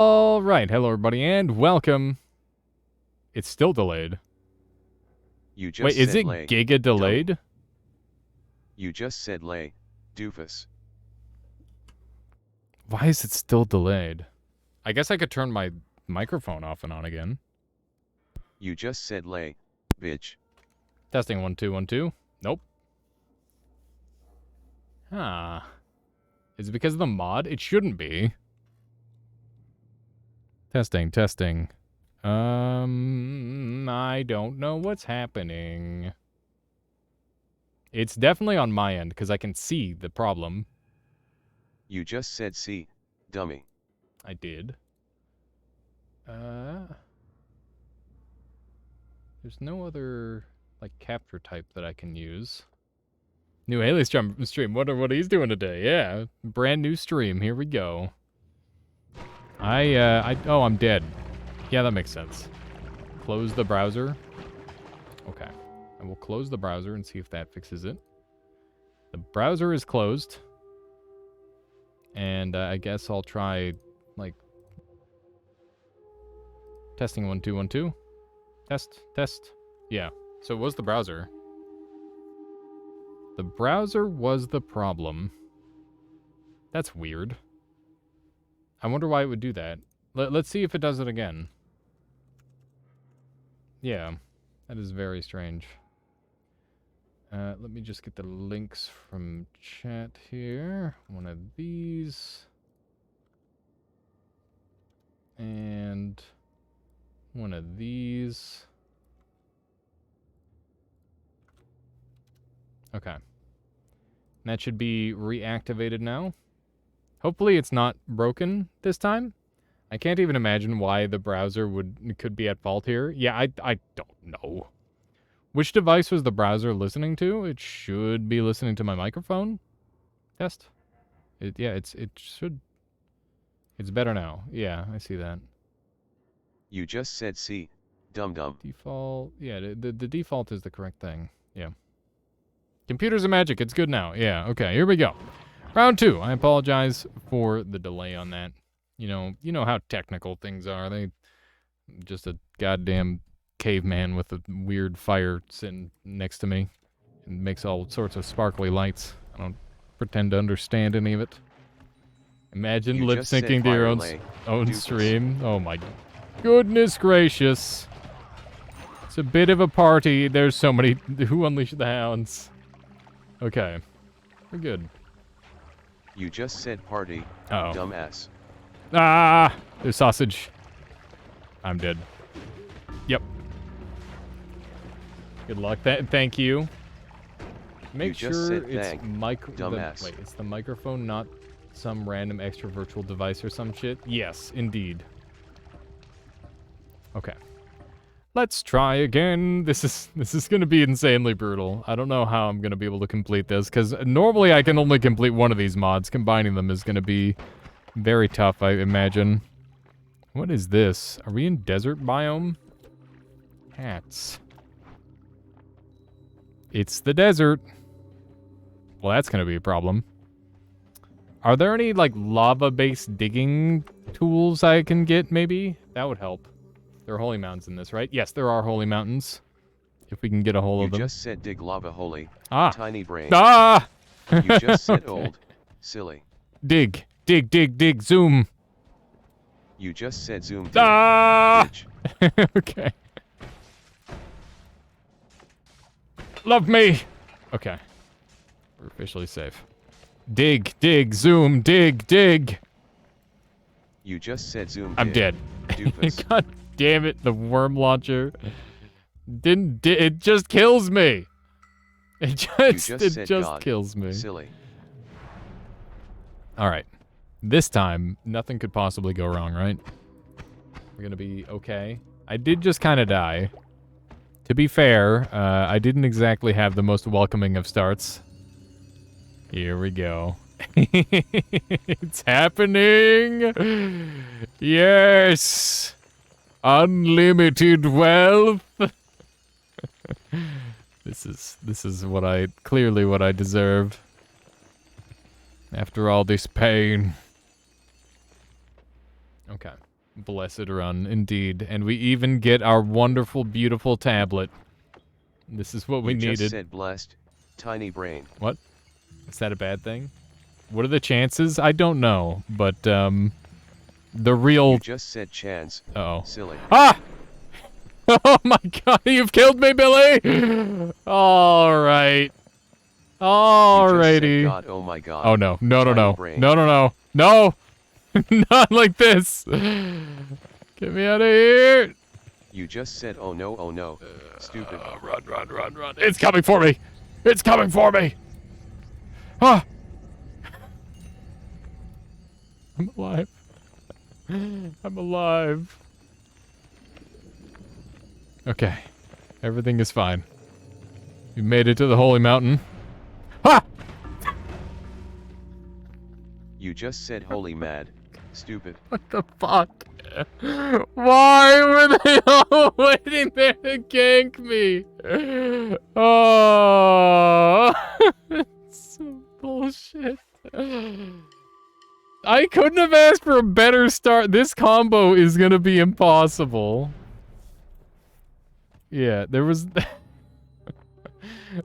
All right, hello everybody, and welcome. It's still delayed. You just Wait, is said it lay, giga delayed? dummy. You just said lay, doofus. Why is it still delayed? I guess I could turn my microphone off and on again. You just said lay, bitch. Testing 1 2 1 2. Nope. Huh. Is it because of the mod? It shouldn't be. Testing, testing. I don't know what's happening. It's definitely on my end, because I can see the problem. You just said see, dummy. I did. There's no other, like, capture type that I can use. New Aliasarchives stream. Wonder what he's doing today. Yeah, brand new stream. Here we go. Oh, I'm dead. Yeah, that makes sense. Close the browser. Okay. I will close the browser and see if that fixes it. The browser is closed. And I guess I'll try, like, testing 1 2 1 2. Test. Yeah. So it was the browser. The browser was the problem. That's weird. I wonder why it would do that. Let's see if it does it again. Yeah, that is very strange. Let me just get the links from chat here. One of these. And one of these. Okay. That should be reactivated now. Hopefully it's not broken this time. I can't even imagine why the browser could be at fault here. Yeah, I don't know. Which device was the browser listening to? It should be listening to my microphone. Test. It should. It's better now. Yeah, I see that. You just said see, dum-dum. Default. Yeah, the default is the correct thing. Yeah. Computers are magic. It's good now. Yeah, okay, here we go. Round 2. I apologize for the delay on that. You know how technical things are. They just a goddamn caveman with a weird fire sitting next to me and makes all sorts of sparkly lights. I don't pretend to understand any of it. Imagine You lip just said syncing to your fire own lay, own doofus. stream. Oh my goodness gracious. It's a bit of a party. There's so many. Who unleashed the hounds? Okay. We're good. You just said party, Uh-oh. dumbass. Ah! There's sausage. I'm dead. Yep. Good luck. Thank you. Make You sure just said it's thank, dumbass. dumbass. Wait, it's the microphone, not some random extra virtual device or some shit? Yes, indeed. Okay. Let's try again. This is gonna be insanely brutal. I don't know how I'm gonna be able to complete this, because normally I can only complete one of these mods. Combining them is gonna be very tough, I imagine. What is this? Are we in desert biome? Hats. It's the desert. Well, that's gonna be a problem. Are there any, like, lava-based digging tools I can get, maybe? That would help. There are holy mountains in this, right? Yes, there are holy mountains. If we can get a hold of them. You just said dig lava holy, Ah! tiny brain. Ah! You just said Okay. old, silly. Dig, zoom. You just said zoom dig, Ah! bitch. Okay. Love me! Okay. We're officially safe. Dig, zoom, dig. You just said zoom I'm dig, dead. doofus. God damn it, the worm launcher. It just kills me. It just God, kills me. silly. Alright. This time, nothing could possibly go wrong, right? We're gonna be okay. I did just kind of die. To be fair, I didn't exactly have the most welcoming of starts. Here we go. It's happening! Yes! Unlimited wealth! This is clearly what I deserve. After all this pain. Okay. Blessed run, indeed. And we even get our wonderful, beautiful tablet. This is what we You needed. just said blessed, tiny brain. What? Is that a bad thing? What are the chances? I don't know, but, the real... You just said chance. Uh-oh. Silly. Ah! Oh my god, you've killed me, Billy! Alright. Alrighty. You just said God, oh my god. Oh no, no, no, Tiny no. brain. No, no, no. No! Not like this! Get me out of here! You just said oh no. Stupid. Run, run, run, run. It's coming for me! It's coming for me! Ah! I'm alive. I'm alive. Okay. Everything is fine. We made it to the holy mountain. Ah! You just said holy mad. Stupid. What the fuck? Why were they all waiting there to gank me? Oh, it's so bullshit. I couldn't have asked for a better start. This combo is gonna be impossible. Yeah, there was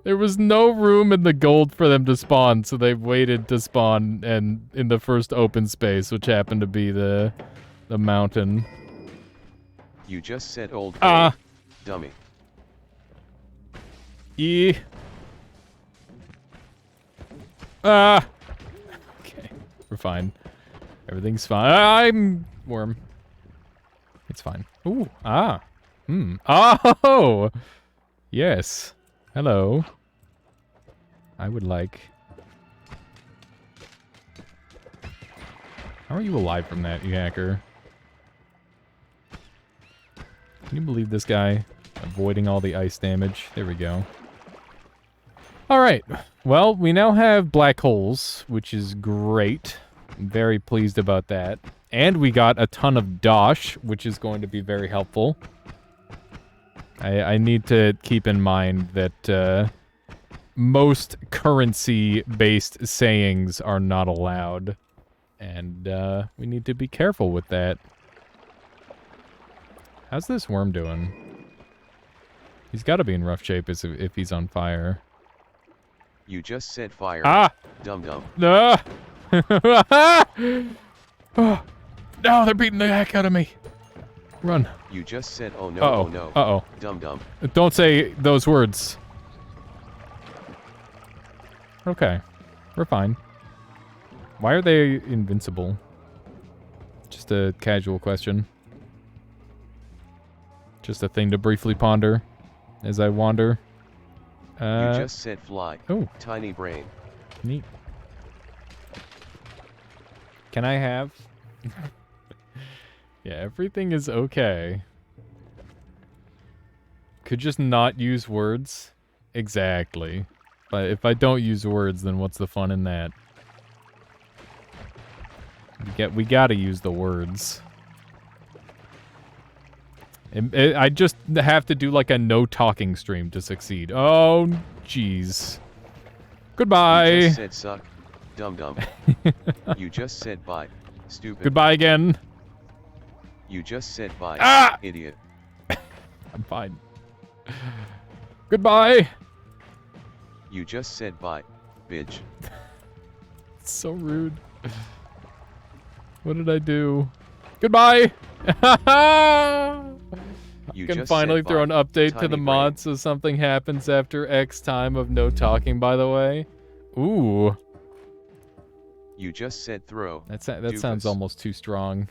there was no room in the gold for them to spawn, so they waited to spawn and in the first open space, which happened to be the mountain. You just said old brain. Dummy. Yeah. Ah. Okay, we're fine. Everything's fine. I'm worm. It's fine. Ooh. Ah. Hmm. Oh. Yes. Hello. I would like. How are you alive from that, you hacker? Can you believe this guy avoiding all the ice damage? There we go. Alright. Well, we now have black holes, which is great. I'm very pleased about that. And we got a ton of dosh, which is going to be very helpful. I need to keep in mind that most currency-based sayings are not allowed. And we need to be careful with that. How's this worm doing? He's got to be in rough shape if he's on fire. You just said fire. Ah! Dum-dum. Ah! Oh, no, they're beating the heck out of me. Run. You just said oh no, Uh-oh. oh no. Uh-oh. Dum-dum. Don't say those words. Okay. We're fine. Why are they invincible? Just a casual question. Just a thing to briefly ponder as I wander. You just said fly. Oh. Tiny brain. Neat. Can I have... Yeah, everything is okay. Could just not use words? Exactly. But if I don't use words, then what's the fun in that? We gotta use the words. I just have to do like a no talking stream to succeed. Oh, jeez. Goodbye. You just said suck. Dum-dum. You just said bye. Stupid. Goodbye again. You just said bye. Ah! Idiot. I'm fine. Goodbye. You just said bye. Bitch. It's so rude. What did I do? Goodbye. You Can just finally said throw an bye. update to Tiny the brain. mod so something happens after X time of no talking, by the way. Ooh. You just said throw. That Doofus. sounds almost too strong.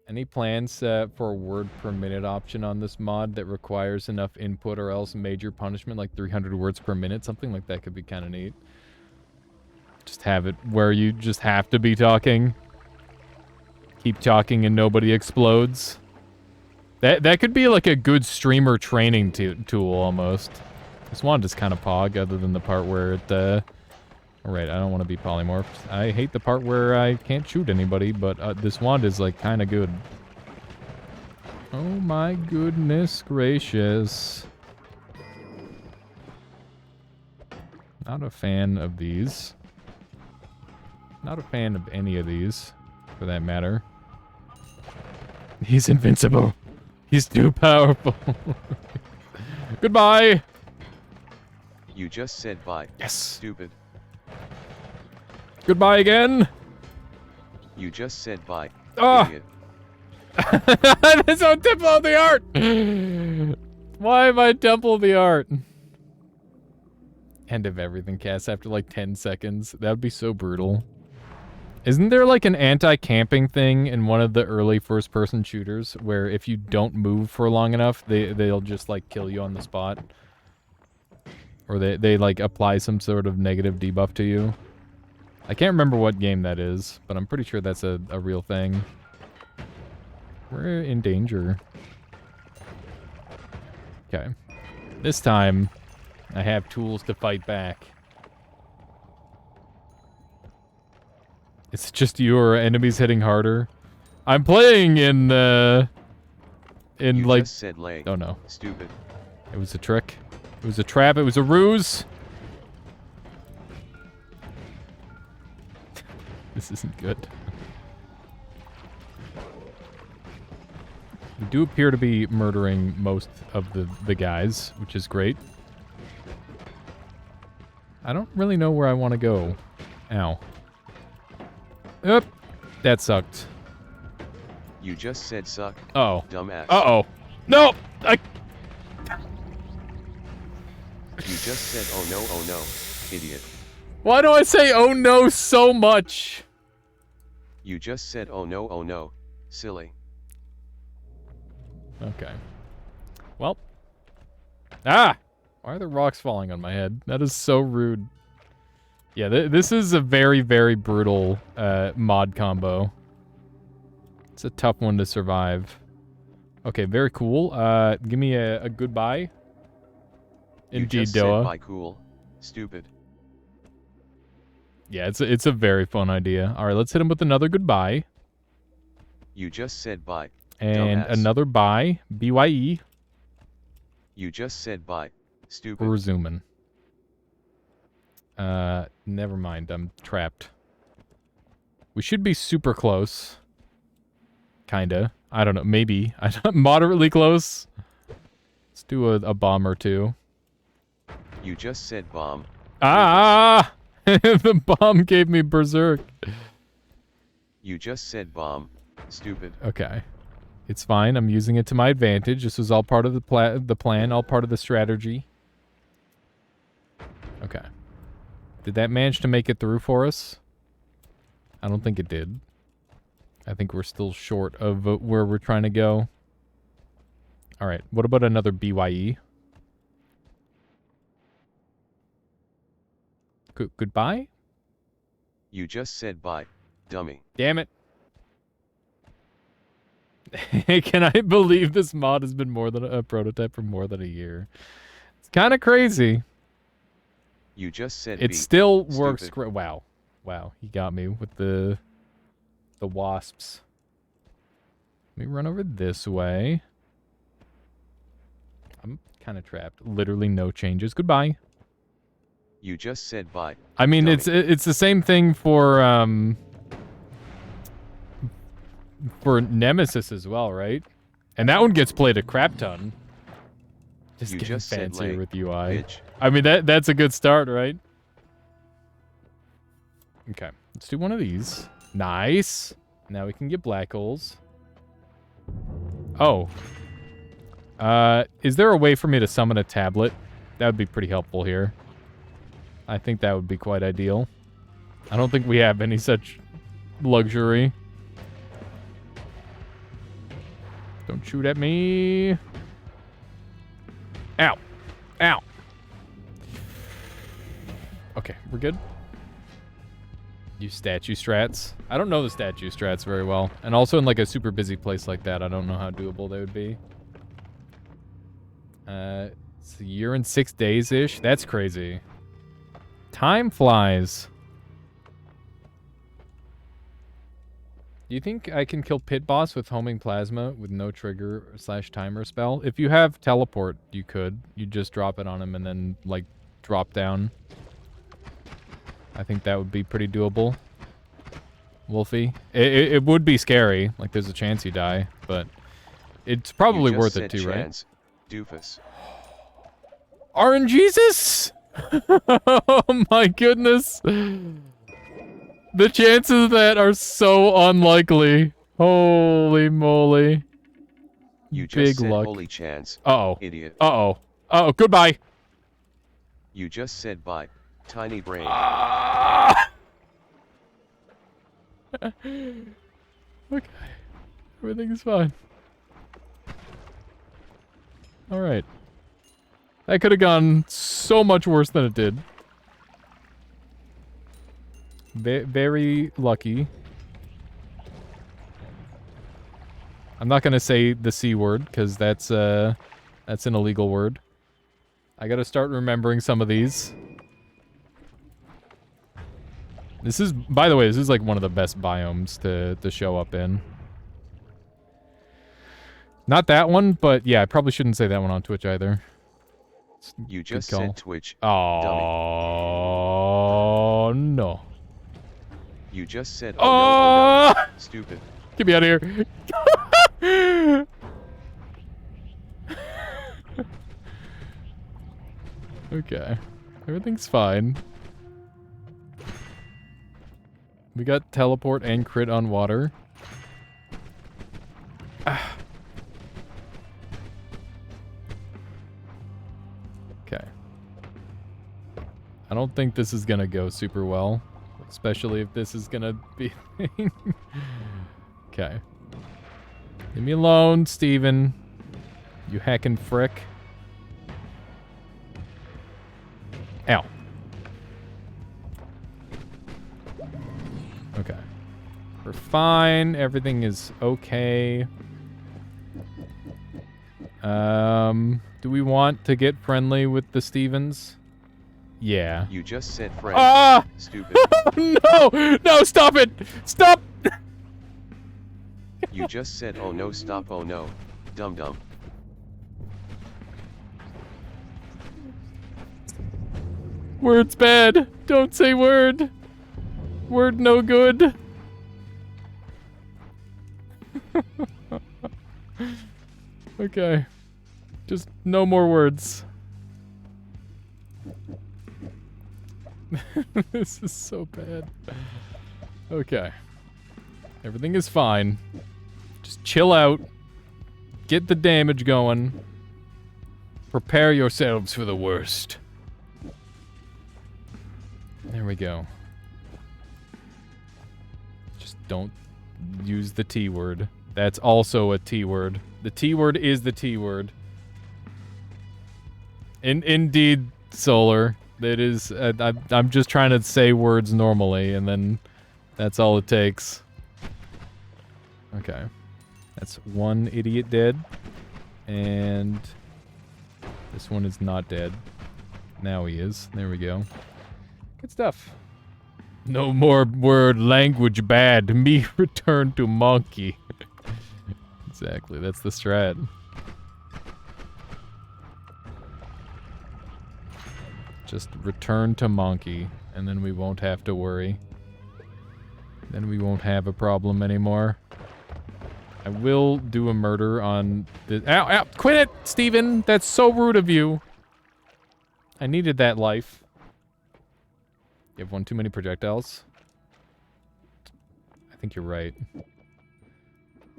Any plans for a word per minute option on this mod that requires enough input or else major punishment like 300 words per minute? Something like that could be kind of neat. Just have it where you just have to be talking. Keep talking and nobody explodes. That could be like a good streamer training tool almost. This wand is kind of pog other than the part where it... Alright, I don't want to be polymorphed. I hate the part where I can't shoot anybody, but this wand is like kind of good. Oh my goodness gracious. Not a fan of these. Not a fan of any of these, for that matter. He's invincible. He's too powerful. Goodbye. You just said bye. Yes. Stupid. Goodbye again. You just said bye. Ah. Idiot. There's no Temple of the Art. Why am I Temple of the Art? End of everything cast after like 10 seconds. That would be so brutal. Isn't there like an anti-camping thing in one of the early first-person shooters where if you don't move for long enough, they'll just like kill you on the spot? Or they like apply some sort of negative debuff to you? I can't remember what game that is, but I'm pretty sure that's a real thing. We're in danger. Okay. This time, I have tools to fight back. It's just you or enemies hitting harder. I'm playing in You like... just said leg. Oh no. Stupid. It was a trick. It was a trap. It was a ruse. This isn't good. We do appear to be murdering most of the guys, which is great. I don't really know where I want to go. Ow. Oop. That sucked. You just said suck. Oh. Dumbass. Uh-oh. No! You just said oh no, idiot. Why do I say oh no so much? You just said oh no, silly. Okay. Well. Ah! Why are the rocks falling on my head? That is so rude. Yeah, this is a very, very brutal mod combo. It's a tough one to survive. Okay, very cool. Give me a goodbye. Indeed, you just Doa. said bye cool. Stupid. Yeah, it's a very fun idea. All right, let's hit him with another goodbye. You just said bye. And dumbass. another bye. BYE. You just said bye. Stupid. We're zooming. Never mind. I'm trapped. We should be super close. Kinda. I don't know. Maybe. Moderately close. Let's do a bomb or two. You just said bomb. Ah! The bomb gave me berserk. You just said bomb. Stupid. Okay. It's fine. I'm using it to my advantage. This was all part of the plan, all part of the strategy. Okay. Did that manage to make it through for us? I don't think it did. I think we're still short of where we're trying to go. All right. What about another BYE? Goodbye? You just said bye, dummy. Damn it. Can I believe this mod has been more than a prototype for more than a year? It's kind of crazy. You just said It still works great. Wow. Wow, he got me with the wasps. Let me run over this way. I'm kind of trapped. Literally no changes. Goodbye. You just said bye. I mean, dummy. it's the same thing for Nemesis as well, right? And that one gets played a crap ton. Just You getting just said fancier lay, with UI. bitch. I mean, that's a good start, right? Okay, let's do one of these. Nice. Now we can get black holes. Oh. Is there a way for me to summon a tablet? That would be pretty helpful here. I think that would be quite ideal. I don't think we have any such luxury. Don't shoot at me. Ow. Ow. Okay, we're good. Use statue strats. I don't know the statue strats very well. And also in like a super busy place like that, I don't know how doable they would be. It's a year and 6 days-ish. That's crazy. Time flies. Do you think I can kill Pit Boss with homing plasma with no trigger / timer spell? If you have teleport, you could. You just drop it on him and then, like, drop down. I think that would be pretty doable. Wolfie. It would be scary. Like, there's a chance you die, but it's probably worth it too, chance, right? Doofus. RNGesus? Oh my goodness. The chances of that are so unlikely. Holy moly. You just Big said luck. holy chance. Uh-oh. Idiot. Uh-oh. Uh-oh, goodbye. You just said bye, tiny brain. Okay. Everything's fine. Alright. That could have gone so much worse than it did. Very lucky. I'm not gonna say the C word, because that's an illegal word. I gotta start remembering some of these. This is, by the way, this is like one of the best biomes to show up in. Not that one, but yeah, I probably shouldn't say that one on Twitch either. You just said Twitch. Oh no. You just said oh, no, oh no. Stupid. Get me out of here. Okay. Everything's fine. We got teleport and crit on water. Ah. Okay. I don't think this is gonna go super well. Especially if this is gonna be... Okay. Leave me alone, Steven. You heckin' frick. Ow. Okay. We're fine. Everything is okay. Do we want to get friendly with the Stevens? Yeah. You just said friend. Ah! Stupid. No! No, stop it! Stop! You just said oh no, stop, oh no. Dum dum. Word's bad. Don't say word. Word no good. Okay. Just no more words. This is so bad. Okay. Everything is fine. Just chill out. Get the damage going. Prepare yourselves for the worst. There we go. Just don't use the T word. That's also a T word. The T word is the T word. Indeed, Solar. It is. I'm just trying to say words normally, and then that's all it takes. Okay. That's one idiot dead. And this one is not dead. Now he is. There we go. Good stuff. No more word language bad. Me return to monkey. Exactly. That's the strat. Just return to monkey, and then we won't have to worry. Then we won't have a problem anymore. I will do a murder on the— Ow, ow! Quit it, Steven! That's so rude of you! I needed that life. You have one too many projectiles? I think you're right.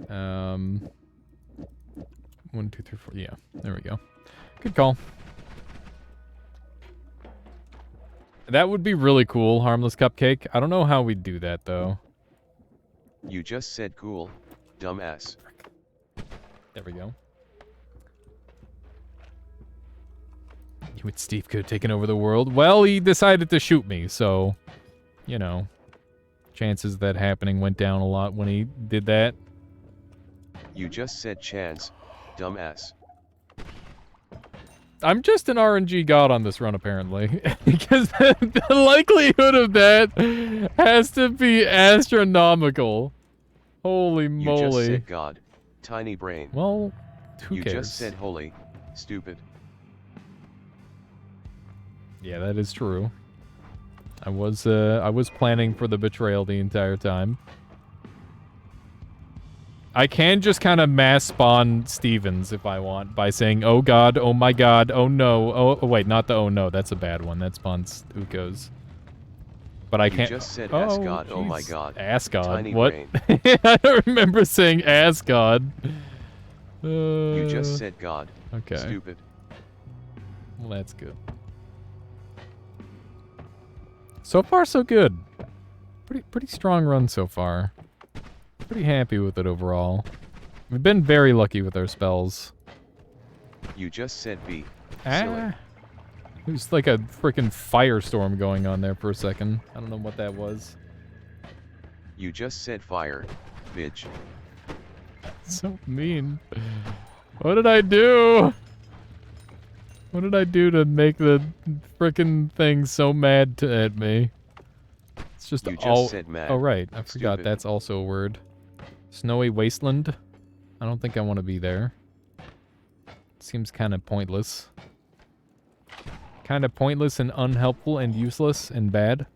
1, 2, 3, 4. Yeah, there we go. Good call. That would be really cool, Harmless Cupcake. I don't know how we'd do that, though. You just said cool, dumbass. There we go. You and Steve could have taken over the world. Well, he decided to shoot me, so... You know. Chances of that happening went down a lot when he did that. You just said chance, dumbass. I'm just an RNG god on this run, apparently. Because the likelihood of that has to be astronomical. Holy moly. You just said god, tiny brain. Well, who cares? You just said holy, stupid. Yeah, that is true. I was planning for the betrayal the entire time. I can just kind of mass spawn Stevens if I want by saying, oh god, oh my god, oh no, oh wait, not the oh no, that's a bad one. That spawns Ukos. But I can't. You just said ass god, oh my god. Ass god, Tiny what? brain. I don't remember saying ass god. You just said god. Okay. Stupid. Well, that's good. So far, so good. Pretty strong run so far. Pretty happy with it overall. We've been very lucky with our spells. You just said B. Silly. There's like a freaking firestorm going on there for a second. I don't know what that was. You just said fire, bitch. So mean. What did I do? What did I do to make the frickin' thing so mad at me? It's just You all. just said mad. Oh right, I forgot Stupid. that's also a word. Snowy wasteland. I don't think I want to be there. Seems kind of pointless. Kind of pointless and unhelpful and useless and bad.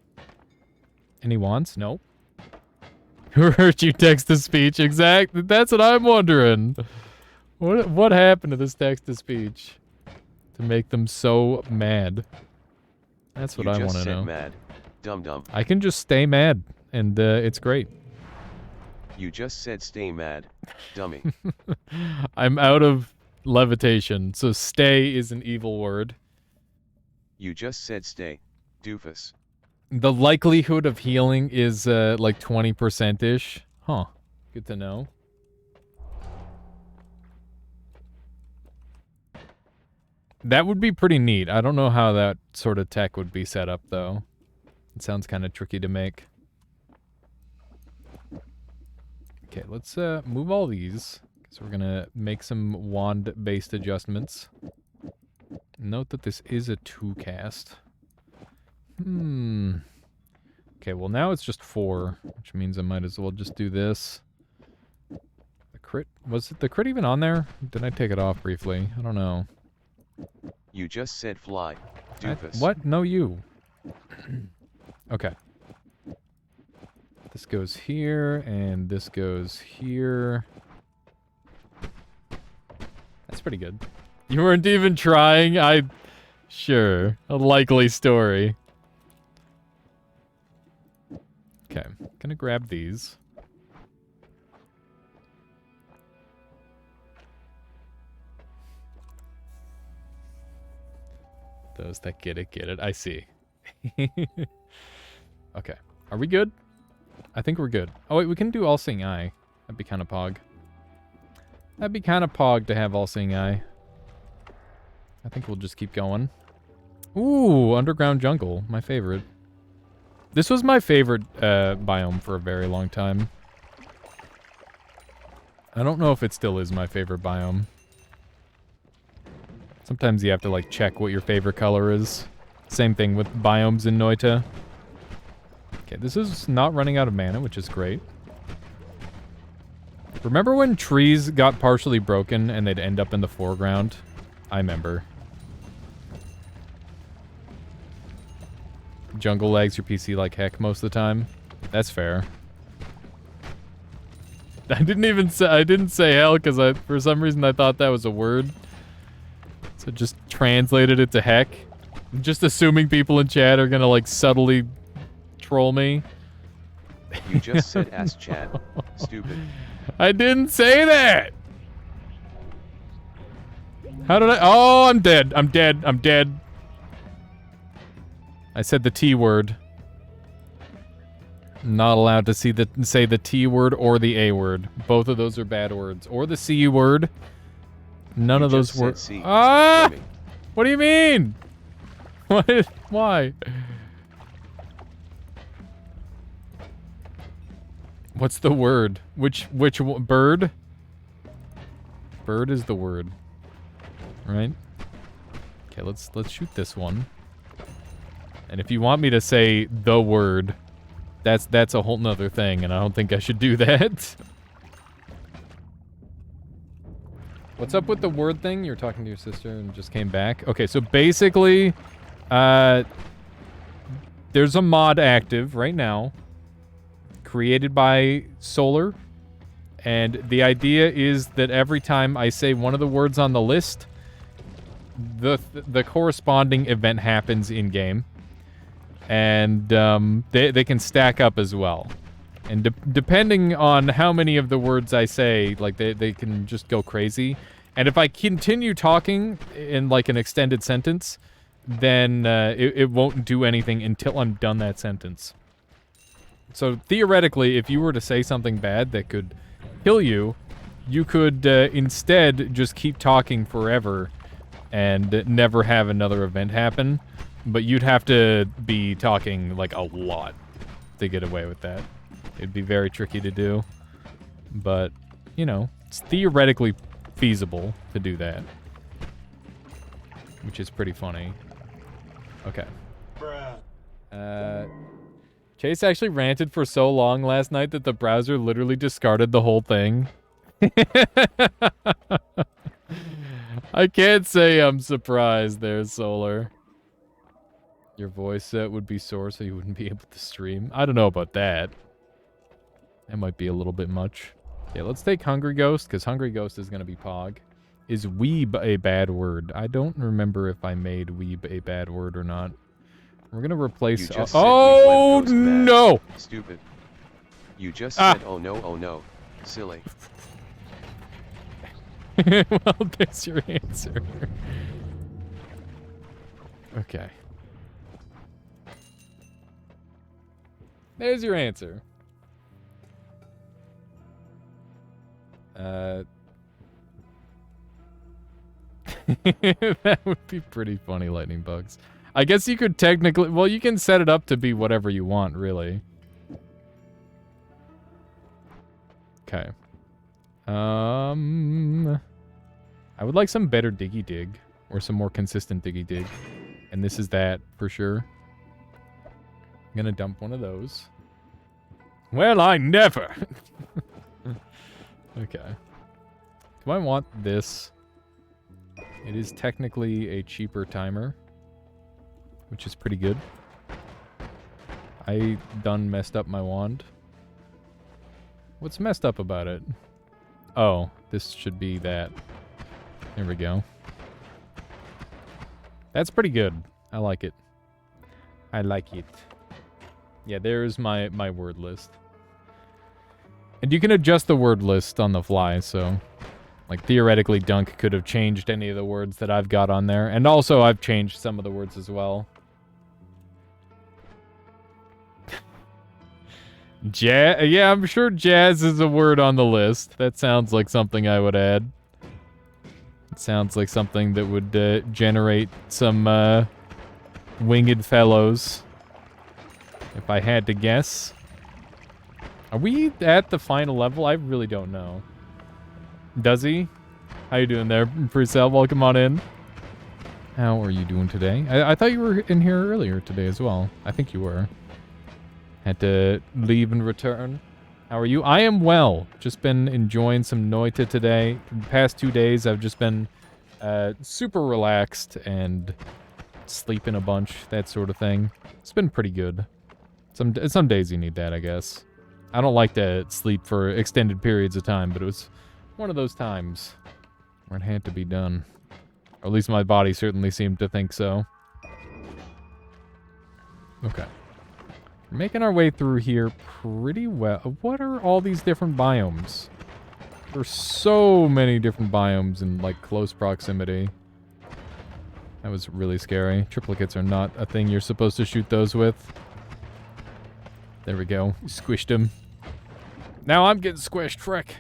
Any wants? No. Who hurt you text to speech? Exactly. That's what I'm wondering. What happened to this text to speech to make them so mad? That's what I want to know. You just said mad. Dum dum. I can just stay mad, and it's great. You just said stay mad, dummy. I'm out of levitation, so stay is an evil word. You just said stay, doofus. The likelihood of healing is like 20%-ish. Huh. Good to know. That would be pretty neat. I don't know how that sort of tech would be set up, though. It sounds kind of tricky to make. Okay, let's move all these, because we're going to make some wand-based adjustments. Note that this is a 2-cast. Okay, well now it's just 4, which means I might as well just do this. The crit, was it the crit even on there? Did I take it off briefly? I don't know. You just said fly, doofus. What? No, you. Okay. This goes here, and this goes here. That's pretty good. You weren't even trying? Sure. A likely story. Okay. Gonna grab these. Those that get it. I see. Okay. Are we good? I think we're good. Oh, wait, we can do All-Seeing Eye. That'd be kind of pog. That'd be kind of pog to have All-Seeing Eye. I think we'll just keep going. Ooh, Underground Jungle. My favorite. This was my favorite biome for a very long time. I don't know if it still is my favorite biome. Sometimes you have to, like, check what your favorite color is. Same thing with biomes in Noita. Okay, this is not running out of mana, which is great. Remember when trees got partially broken and they'd end up in the foreground? I remember. Jungle lags your PC like heck most of the time. That's fair. I didn't say hell because for some reason I thought that was a word. So just translated it to heck. I'm just assuming people in chat are gonna like subtly troll me. You just said ass chat, stupid. I didn't say that! How did I? Oh, I'm dead. I'm dead. I'm dead. I said the T word. Not allowed to say the T word or the A word. Both of those are bad words. Or the C word. None of those words. Ah! What do you mean? What? Why? What's the word? Which bird? Bird is the word. Right? Okay, let's shoot this one. And if you want me to say the word, that's a whole nother thing, and I don't think I should do that. What's up with the word thing? You were talking to your sister and just came back. Okay, so basically, there's a mod active right now, created by Solar, and the idea is that every time I say one of the words on the list, the corresponding event happens in game, and they can stack up as well. And depending on how many of the words I say, like they can just go crazy. And if I continue talking in like an extended sentence, then it won't do anything until I'm done that sentence. So theoretically, if you were to say something bad that could kill you, you could instead just keep talking forever and never have another event happen. But you'd have to be talking like a lot to get away with that. It'd be very tricky to do. But, you know, it's theoretically feasible to do that. Which is pretty funny. Okay. Chase actually ranted for so long last night that the browser literally discarded the whole thing. I can't say I'm surprised there, Solar. Your voice set would be sore so you wouldn't be able to stream. I don't know about that. That might be a little bit much. Okay, let's take Hungry Ghost, because Hungry Ghost is going to be Pog. Is weeb a bad word? I don't remember if I made weeb a bad word or not. We're going to replace... Oh, no! Stupid. You just said, oh no, silly. Well, there's your answer. Okay. There's your answer. That would be pretty funny, Lightning Bugs. I guess you could technically... Well, you can set it up to be whatever you want, really. Okay. I would like some better Diggy Dig. Or some more consistent Diggy Dig. And this is that, for sure. I'm gonna dump one of those. Well, I never! Okay. Do I want this? It is technically a cheaper timer. Which is pretty good. I done messed up my wand. What's messed up about it? Oh, this should be that. There we go. That's pretty good. I like it. I like it. Yeah, there's my word list. And you can adjust the word list on the fly, so... Like, theoretically, Dunk could have changed any of the words that I've got on there. And also, I've changed some of the words as well. Yeah, I'm sure jazz is a word on the list. That sounds like something I would add. It sounds like something that would generate some winged fellows. If I had to guess. Are we at the final level? I really don't know. Does he? How you doing there, Pre-Sale? Welcome on in. How are you doing today? I thought you were in here earlier today as well. I think you were. Had to leave and return. How are you? I am well. Just been enjoying some noita today. The past 2 days, I've just been super relaxed and sleeping a bunch, that sort of thing. It's been pretty good. Some days you need that, I guess. I don't like to sleep for extended periods of time, but it was one of those times where it had to be done. Or at least my body certainly seemed to think so. Okay. We're making our way through here pretty well. What are all these different biomes? There's so many different biomes in, like, close proximity. That was really scary. Triplicates are not a thing you're supposed to shoot those with. There we go. Squished him. Now I'm getting squished, frick.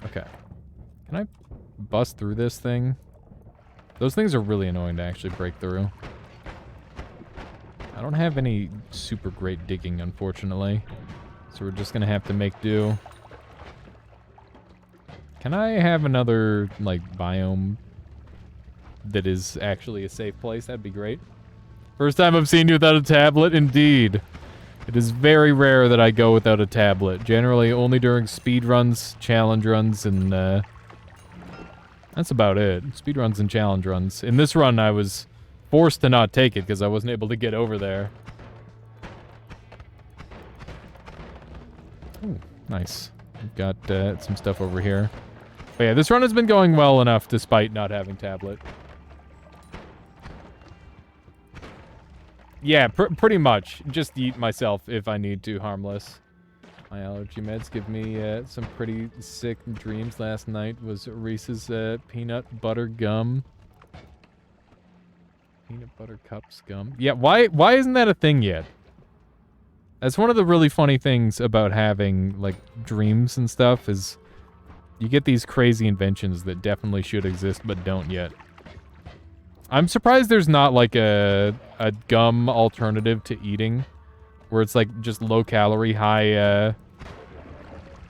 Okay. Can I bust through this thing? Those things are really annoying to actually break through. I don't have any super great digging, unfortunately. So we're just gonna have to make do. Can I have another, like, biome that is actually a safe place? That'd be great. First time I've seen you without a tablet? Indeed. It is very rare that I go without a tablet. Generally only during speed runs, challenge runs, and that's about it. Speed runs and challenge runs. In this run, I was forced to not take it because I wasn't able to get over there. Ooh, nice. We've got some stuff over here. But yeah, this run has been going well enough despite not having tablet. Yeah, pretty much. Just eat myself if I need to, harmless. My allergy meds give me some pretty sick dreams. Last night was Reese's peanut butter gum. Peanut butter cups gum. Yeah, why isn't that a thing yet? That's one of the really funny things about having, like, dreams and stuff is you get these crazy inventions that definitely should exist but don't yet. I'm surprised there's not, like, a gum alternative to eating where it's, like, just low-calorie, high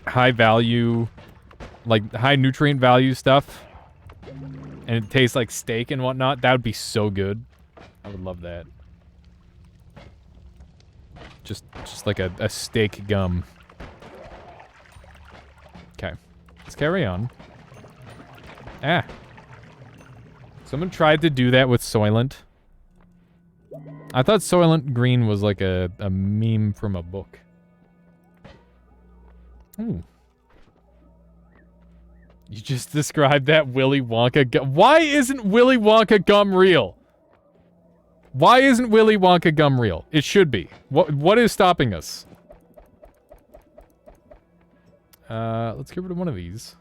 value, like, high nutrient value stuff. And it tastes like steak and whatnot. That would be so good. I would love that. Just like a steak gum. Okay. Let's carry on. Ah. Someone tried to do that with Soylent. I thought Soylent Green was like a meme from a book. Ooh. You just described that Willy Wonka gum. Why isn't Willy Wonka gum real? Why isn't Willy Wonka gum real? It should be. What is stopping us? Let's get rid of one of these.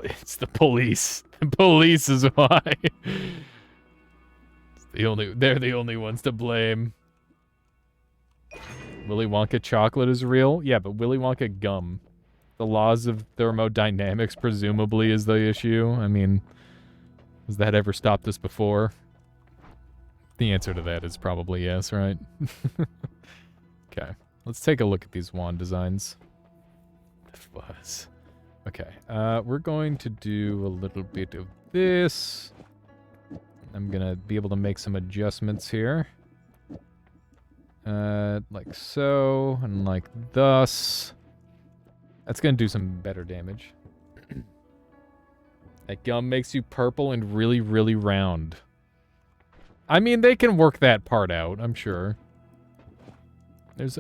It's the police. The police is why. They're the only ones to blame. Willy Wonka chocolate is real? Yeah, but Willy Wonka gum. The laws of thermodynamics presumably is the issue. I mean, has that ever stopped us before? The answer to that is probably yes, right? Okay, let's take a look at these wand designs. Fuzz. Okay, we're going to do a little bit of this. I'm gonna be able to make some adjustments here. Like so, and like thus. That's gonna do some better damage. That gum makes you purple and really, really round. I mean, they can work that part out, I'm sure. There's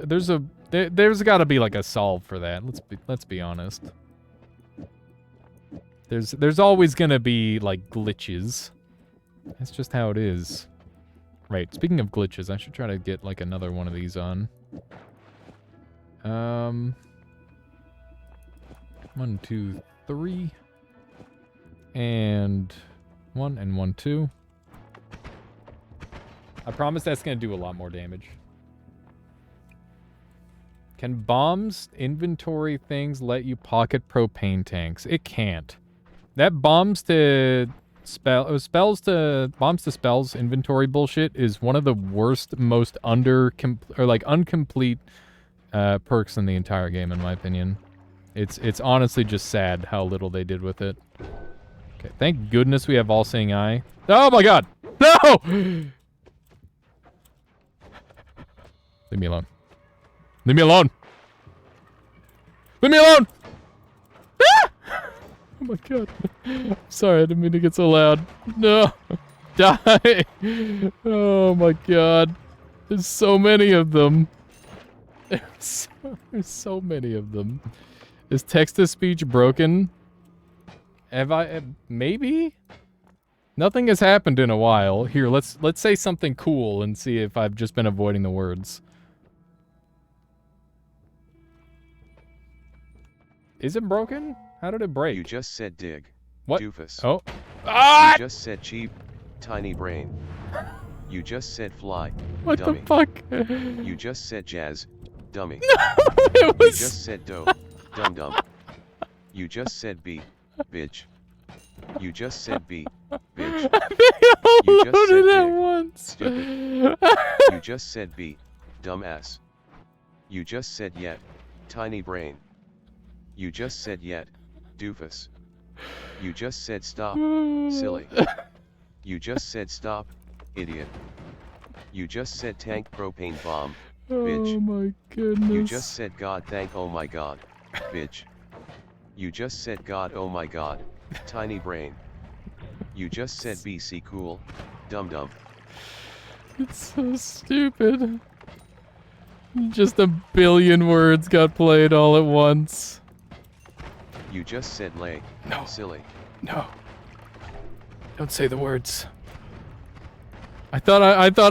got to be like a solve for that. Let's be honest. There's always gonna be like glitches. That's just how it is. Right. Speaking of glitches, I should try to get like another one of these on. 1, 2, 3. And 1 and 1, 2. I promise that's going to do a lot more damage. Can bombs inventory things let you pocket propane tanks? It can't. That bombs to spells inventory bullshit is one of the worst, most incomplete perks in the entire game, in my opinion. It's honestly just sad how little they did with it. Okay, thank goodness we have all-seeing eye. Oh my god! No! Leave me alone. Leave me alone! Leave me alone! Ah! Oh my god. Sorry, I didn't mean to get so loud. No! Die! Oh my god. There's so many of them. There's so many of them. Is text-to-speech broken? Have I... maybe? Nothing has happened in a while. Here, let's say something cool and see if I've just been avoiding the words. Is it broken? How did it break? You just said dig. What? Doofus. Oh. Ah! You just said cheap. Tiny brain. You just said fly. What dummy. the fuck? You just said jazz. Dummy. No, it was... You just said dough. Dum-dum. You just said B. Bitch. You just said B. Bitch. You just said that dig. once. Stupid. You just said B. Dumbass. You just said yet. Tiny brain. You just said yet. Doofus. You just said stop. Silly. You just said stop. Idiot. You just said tank propane bomb. Bitch. Oh my goodness. You just said God thank oh my god. Bitch. You just said God oh my god. Tiny brain. You just said BC cool. Dum dum. It's so stupid. Just a billion words got played all at once. You just said lay. No. Silly. No. Don't say the words. I thought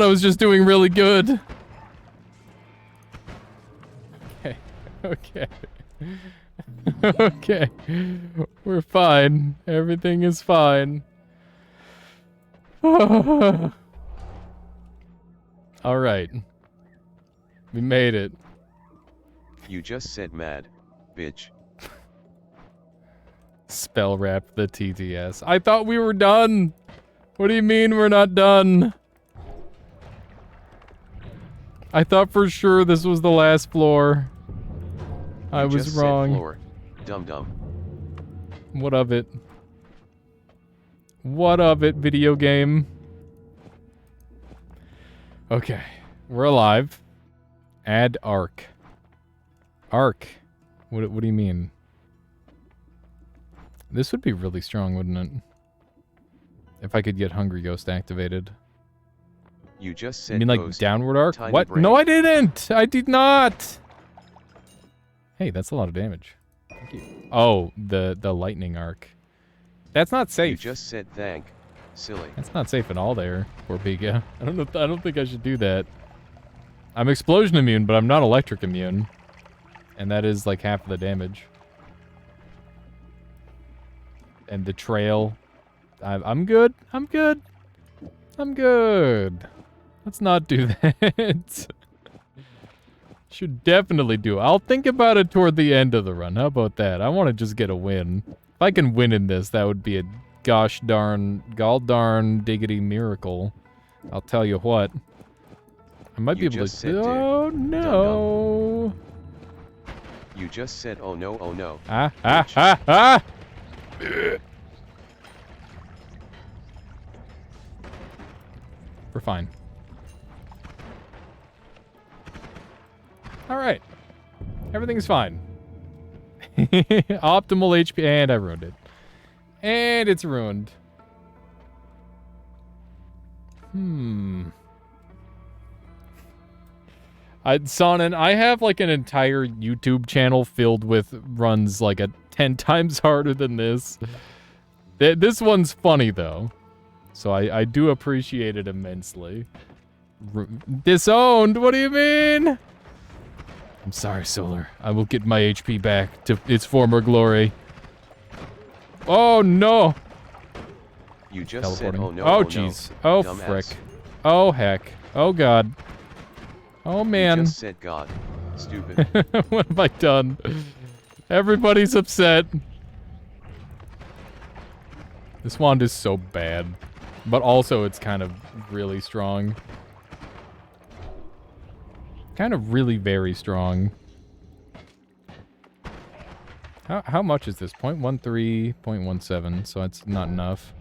I was just doing really good. Okay. Okay. Okay. We're fine. Everything is fine. All right. We made it. You just said mad, bitch. Spell wrap the TTS. I thought we were done. What do you mean we're not done? I thought for sure this was the last floor. I You was just wrong. Said floor. Dum-dum. What of it? What of it, video game? Okay. We're alive. Add arc. Arc. What do you mean? This would be really strong, wouldn't it? If I could get Hungry Ghost activated. You just said You mean like ghost, downward arc? tiny What? brain. No, I didn't! I did not! Hey, that's a lot of damage. Thank you. Oh, the lightning arc. That's not safe. You just said thank. Silly. That's not safe at all there, Porpiga. I don't know. I don't think I should do that. I'm explosion immune, but I'm not electric immune. And that is like half of the damage. And the trail. I'm good. I'm good. I'm good. Let's not do that. Should definitely do it. I'll think about it toward the end of the run. How about that? I want to just get a win. If I can win in this, that would be a gosh darn, gall darn diggity miracle. I'll tell you what. I might be able to... Oh, no. You just said oh no, oh no. Ah, ah, ah, ah! We're fine. Alright. Everything's fine. Optimal HP, and I ruined it. And it's ruined. Sonnen, I have like an entire YouTube channel filled with runs like 10 times harder than this. This one's funny though. So I do appreciate it immensely. Disowned? What do you mean? I'm sorry, Solar. I will get my HP back to its former glory. Oh, no. You just said oh no, oh, oh jeez. no. Oh, Dumbass. frick. Oh, heck. Oh, God. Oh, man. You just said God. Stupid. What have I done? Everybody's upset. This wand is so bad. But also, it's kind of really strong. Kind of really very strong. How much is this? 0.13, 0.17, so that's not enough.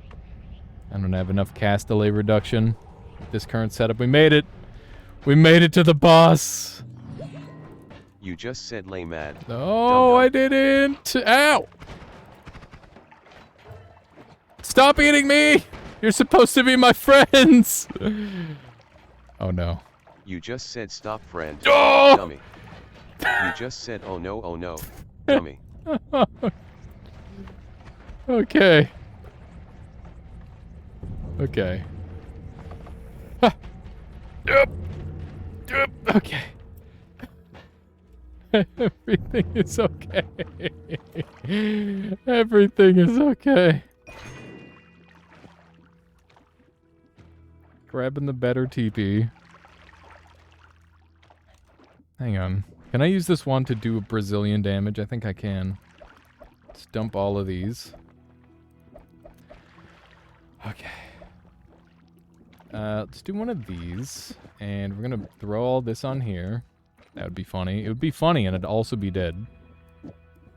I don't have enough cast delay reduction with this current setup. We made it! We made it to the boss! You just said lay mad. No, I didn't! Ow! Stop eating me! You're supposed to be my friends! Oh no. You just said stop, friend. Oh! Dummy. You just said oh no, dummy. Okay. Okay. Ha. Yep. Yep. Okay. Everything is okay. Everything is okay. Grabbing the better TP. Hang on. Can I use this one to do Brazilian damage? I think I can. Let's dump all of these. Okay. Let's do one of these. And we're gonna throw all this on here. That would be funny. It would be funny and it'd also be dead.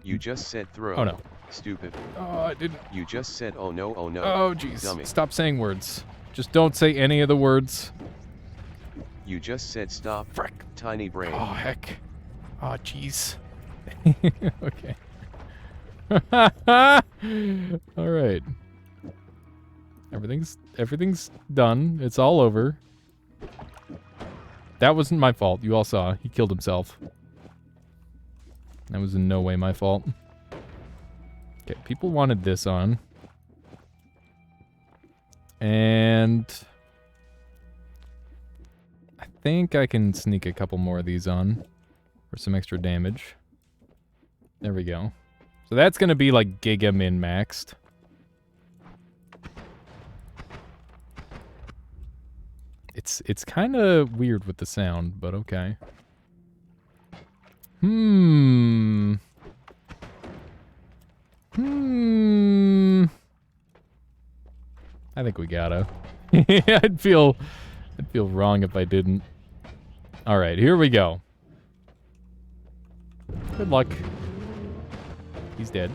You just said throw. Oh no. Stupid. Oh, I didn't. You just said oh no, Oh, jeez. dummy. Stop saying words. Just don't say any of the words. You just said stop. Frick. Tiny brain. Oh, heck. Oh, jeez. Okay. All right. Everything's done. It's all over. That wasn't my fault. You all saw. He killed himself. That was in no way my fault. Okay, people wanted this on. And I think I can sneak a couple more of these on for some extra damage. There we go. So that's going to be like Giga min-maxed. It's kind of weird with the sound, but okay. I think we gotta. I'd feel wrong if I didn't. All right, here we go. Good luck. He's dead.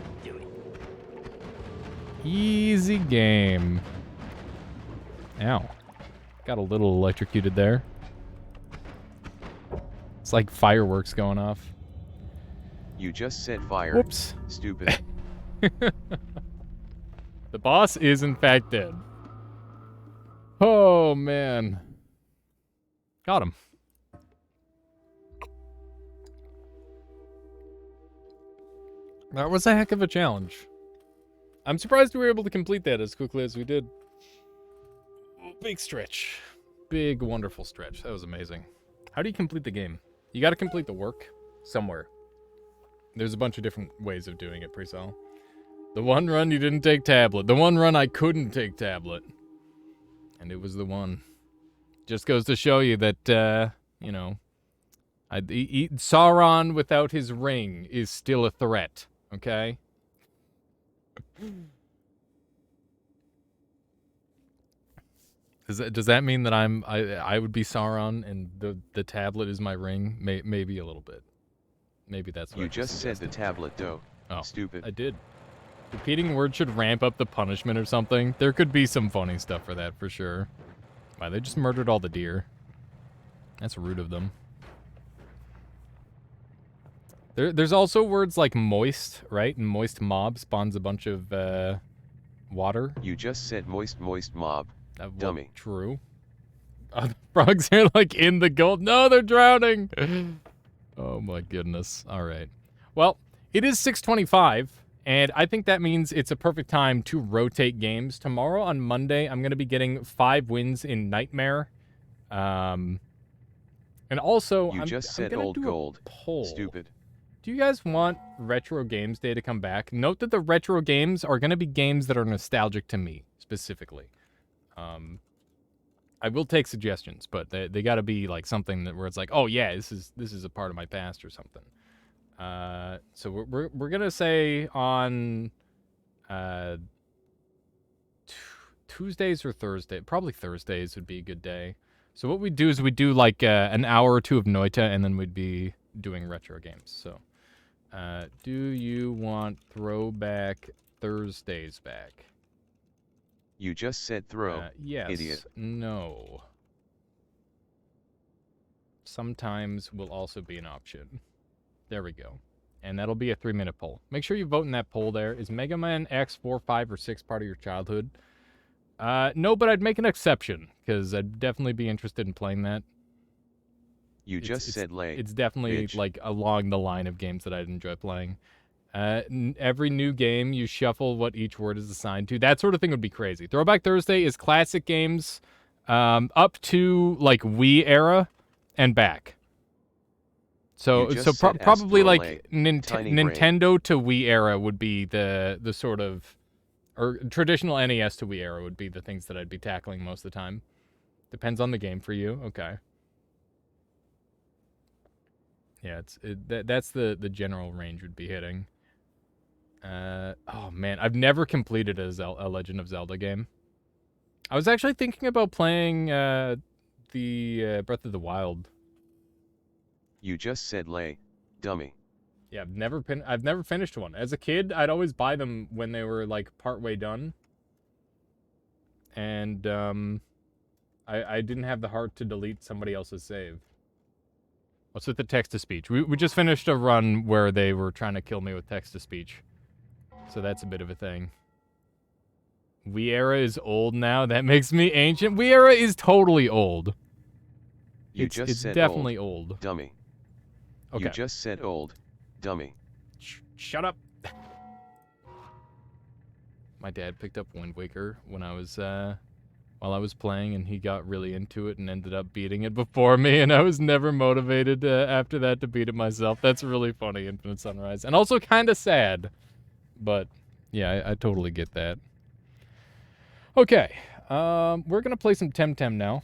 Easy game. Ow. Got a little electrocuted there. It's like fireworks going off. You just said fire. Whoops. Stupid. The boss is in fact dead. Oh, man. Got him. That was a heck of a challenge. I'm surprised we were able to complete that as quickly as we did. Big stretch. Big, wonderful stretch. That was amazing. How do you complete the game? You gotta complete the work somewhere. There's a bunch of different ways of doing it, Pre-Sal. The one run you didn't take tablet. The one run I couldn't take tablet. And it was the one. Just goes to show you that, you know, Sauron without his ring is still a threat, okay? Does that mean that I would be Sauron and the tablet is my ring? Maybe a little bit. Maybe that's what you just said the tablet, though. Oh, stupid. I did. Repeating words should ramp up the punishment or something. There could be some funny stuff for that, for sure. Wow, they just murdered all the deer. That's rude of them. There's also words like moist, right? And moist mob spawns a bunch of water. You just said moist mob. Dummy. True. The frogs are like in the gold. No, they're drowning. Oh my goodness. All right. Well, it is 6:25, and I think that means it's a perfect time to rotate games. Tomorrow on Monday, I'm going to be getting 5 wins in Nightmare. And also, I'm said old gold. Poll. Stupid. Do you guys want Retro Games Day to come back? Note that the retro games are going to be games that are nostalgic to me, specifically. I will take suggestions, but they got to be like something that where it's like, oh yeah, this is a part of my past or something. So we're gonna say on Tuesdays or Thursday, probably Thursdays would be a good day. So what we do is we do like an hour or two of Noita, and then we'd be doing retro games. So, do you want Throwback Thursdays back? You just said throw, yes, idiot. No. Sometimes will also be an option. There we go. And that'll be a 3-minute poll. Make sure you vote in that poll there. Is Mega Man X 4, 5, or 6 part of your childhood? No, but I'd make an exception, because I'd definitely be interested in playing that. You just said late. It's definitely bitch. Like along the line of games that I'd enjoy playing. Every new game, you shuffle what each word is assigned to. That sort of thing would be crazy. Throwback Thursday is classic games up to like Wii era and back. So probably like Nintendo to Wii era would be the sort of, or traditional NES to Wii era would be the things that I'd be tackling most of the time. Depends on the game for you. Okay. Yeah, that's the general range would be hitting. Oh man, I've never completed a Legend of Zelda game. I was actually thinking about playing the Breath of the Wild. You just said lay, dummy. Yeah, I've never finished one. As a kid, I'd always buy them when they were like partway done. And I didn't have the heart to delete somebody else's save. What's with the text-to-speech? We just finished a run where they were trying to kill me with text-to-speech. So that's a bit of a thing. Wii era is old now. That makes me ancient. Wii era is totally old. You just It's said definitely old. dummy. Okay. You just said old, dummy. Shut up. My dad picked up Wind Waker when I was while I was playing, and he got really into it and ended up beating it before me, and I was never motivated after that to beat it myself. That's really funny, Infinite Sunrise, and also kind of sad. But yeah, I totally get that. Okay, we're gonna play some Temtem now.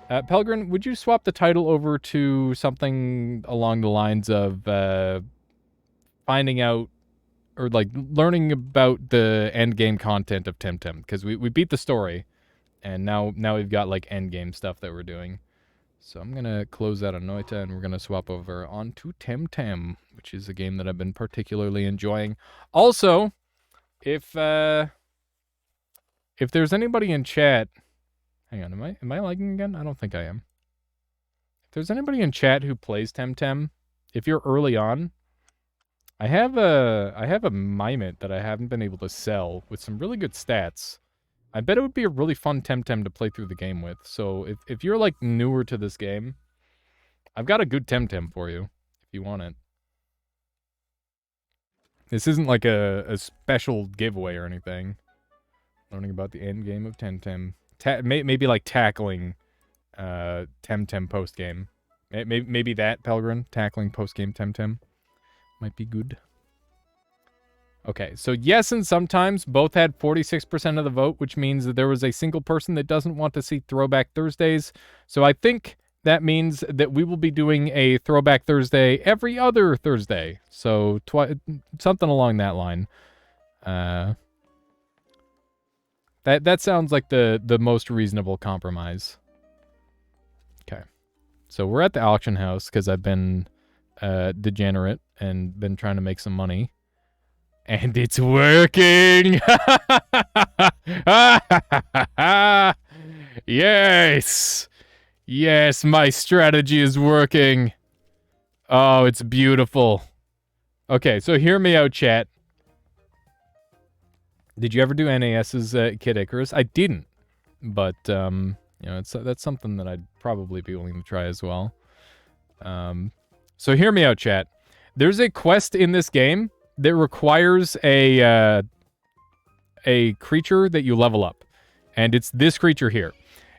Pelgrin, would you swap the title over to something along the lines of finding out or like learning about the end game content of Temtem? Because we beat the story, and now we've got like end game stuff that we're doing. So I'm gonna close out on Noita, and we're gonna swap over onto Temtem, which is a game that I've been particularly enjoying. Also, if there's anybody in chat, hang on, am I lagging again? I don't think I am. If there's anybody in chat who plays Temtem, if you're early on, I have a Mimit that I haven't been able to sell with some really good stats. I bet it would be a really fun Temtem to play through the game with. So if you're like newer to this game, I've got a good Temtem for you if you want it. This isn't like a special giveaway or anything. Learning about the end game of Temtem. Maybe like tackling Temtem post game. Maybe that, Pelgrin, tackling post game Temtem might be good. Okay, so yes and sometimes both had 46% of the vote, which means that there was a single person that doesn't want to see Throwback Thursdays. So I think that means that we will be doing a Throwback Thursday every other Thursday. So something along that line. That sounds like the most reasonable compromise. Okay. So we're at the auction house because I've been degenerate and been trying to make some money. And it's working! Yes! Yes, my strategy is working. Oh, it's beautiful. Okay, so hear me out, chat. Did you ever do NAS's Kid Icarus? I didn't. But, you know, that's something that I'd probably be willing to try as well. So hear me out, chat. There's a quest in this game that requires a creature that you level up. And it's this creature here.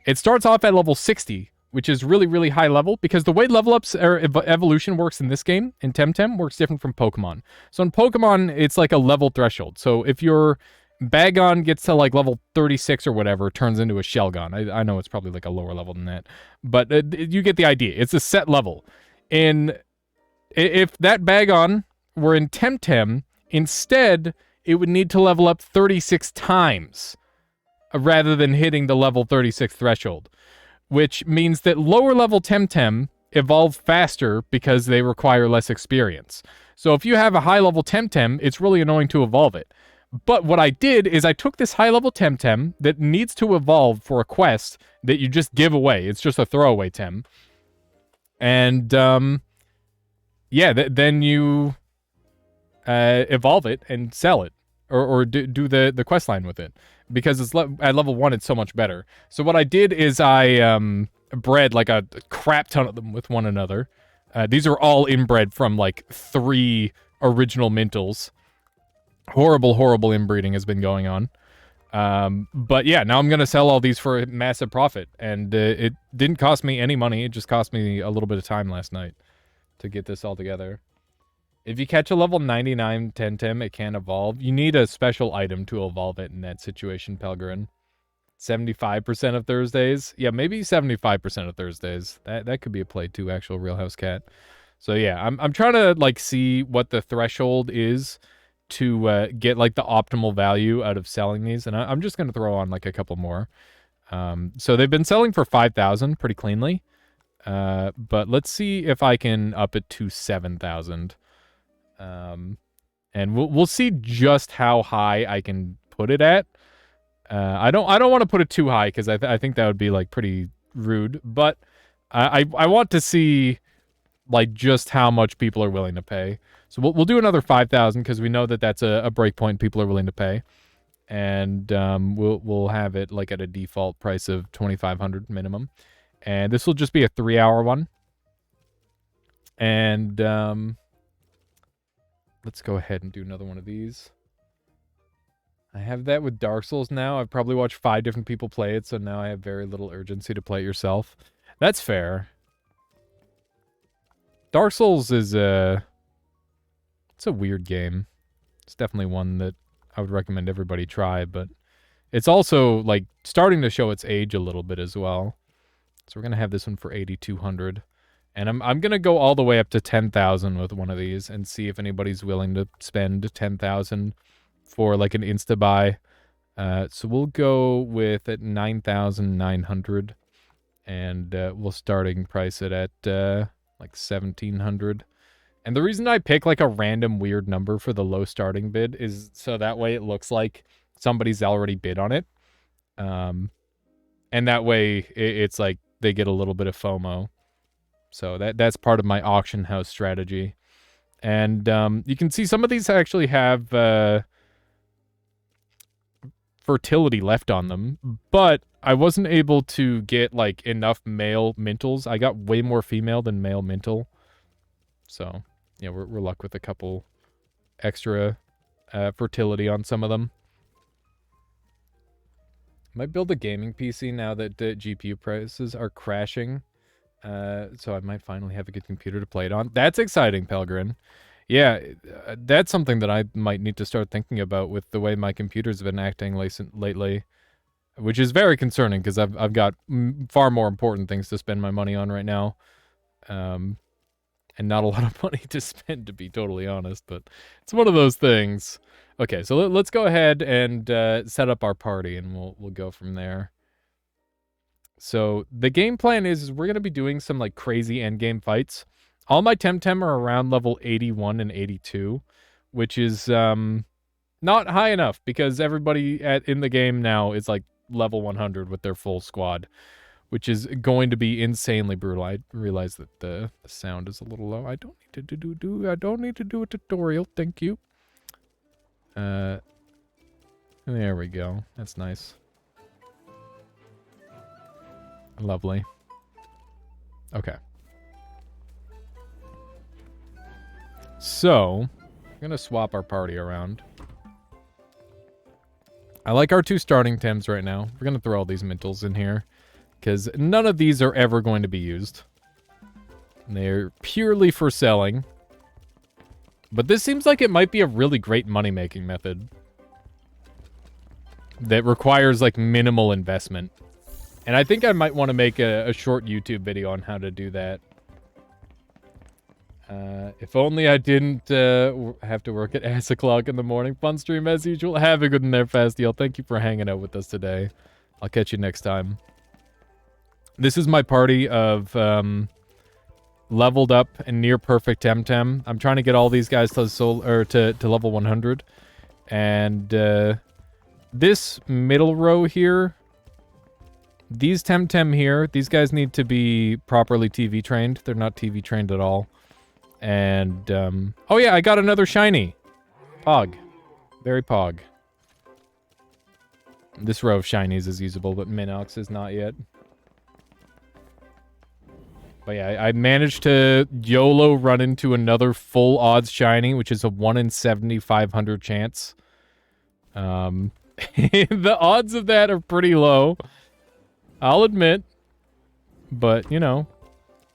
It starts off at level 60, which is really, really high level, because the way level ups or evolution works in this game, in Temtem, works different from Pokemon. So in Pokemon, it's like a level threshold. So if your Bagon gets to like level 36 or whatever, it turns into a Shelgon. I know it's probably like a lower level than that. But you get the idea. It's a set level. If that Bagon were in Temtem, instead, it would need to level up 36 times rather than hitting the level 36 threshold, which means that lower level Temtem evolve faster because they require less experience. So if you have a high level Temtem, it's really annoying to evolve it. But what I did is I took this high level Temtem that needs to evolve for a quest that you just give away. It's just a throwaway Tem. And, yeah, then you evolve it and sell it, or do the quest line with it, because it's at level 1 it's so much better. So what I did is I bred like a crap ton of them with one another. These are all inbred from like 3 original Mintles. Horrible inbreeding has been going on. But yeah, now I'm gonna sell all these for a massive profit, and it didn't cost me any money. It just cost me a little bit of time last night to get this all together. If you catch a level 99 Temtem, it can evolve. You need a special item to evolve it in that situation, Pelgrin. 75% of Thursdays? Yeah, maybe 75% of Thursdays. That could be a play too, actual Real House Cat. So yeah, I'm trying to like see what the threshold is to get like the optimal value out of selling these, and I'm just going to throw on like a couple more. So they've been selling for 5,000 pretty cleanly. But let's see if I can up it to 7,000. And we'll see just how high I can put it at. I don't want to put it too high because I think that would be like pretty rude. But I want to see like just how much people are willing to pay. So we'll do another 5,000 because we know that that's a breakpoint people are willing to pay, and we'll have it like at a default price of 2,500 minimum. And this will just be a 3-hour one. And let's go ahead and do another one of these. I have that with Dark Souls now. I've probably watched 5 different people play it, so now I have very little urgency to play it yourself. That's fair. Dark Souls is it's a weird game. It's definitely one that I would recommend everybody try, but it's also like starting to show its age a little bit as well. So we're gonna have this one for 8,200, and I'm gonna go all the way up to 10,000 with one of these and see if anybody's willing to spend 10,000 for like an insta buy. So we'll go with at 9,900, and we'll starting price it at like 1,700. And the reason I pick like a random weird number for the low starting bid is so that way it looks like somebody's already bid on it. And that way it's like they get a little bit of FOMO. So that's part of my auction house strategy. And you can see some of these actually have fertility left on them, but I wasn't able to get like enough male mintles. I got way more female than male mintle. So, yeah, we're luck with a couple extra fertility on some of them. Might build a gaming PC now that the GPU prices are crashing. So I might finally have a good computer to play it on. That's exciting, Pelgrin. Yeah, that's something that I might need to start thinking about with the way my computer's been acting lately, which is very concerning because I've got far more important things to spend my money on right now, and not a lot of money to spend, to be totally honest. But it's one of those things. Okay, so let's go ahead and set up our party, and we'll go from there. So the game plan is we're gonna be doing some like crazy endgame fights. All my temtem are around level 81 and 82, which is not high enough because everybody in the game now is like level 100 with their full squad, which is going to be insanely brutal. I realize that the sound is a little low. I don't need to I don't need to do a tutorial. Thank you. There we go. That's nice. Lovely. Okay. So, I'm going to swap our party around. I like our 2 starting Tems right now. We're going to throw all these mintles in here, because none of these are ever going to be used. They're purely for selling. But this seems like it might be a really great money-making method that requires, like, minimal investment. And I think I might want to make a short YouTube video on how to do that. If only I didn't have to work at ass o'clock in the morning. Fun stream as usual. Have a good one there, Fastiel. Thank you for hanging out with us today. I'll catch you next time. This is my party of leveled up and near perfect temtem. I'm trying to get all these guys to level 100. And this middle row here, these temtem here, these guys need to be properly TV trained. They're not TV trained at all. And, oh yeah, I got another shiny. Pog. Very pog. This row of shinies is usable, but Minox is not yet. But yeah, I managed to YOLO run into another full odds shiny, which is a 1 in 7,500 chance. The odds of that are pretty low, I'll admit. But, you know,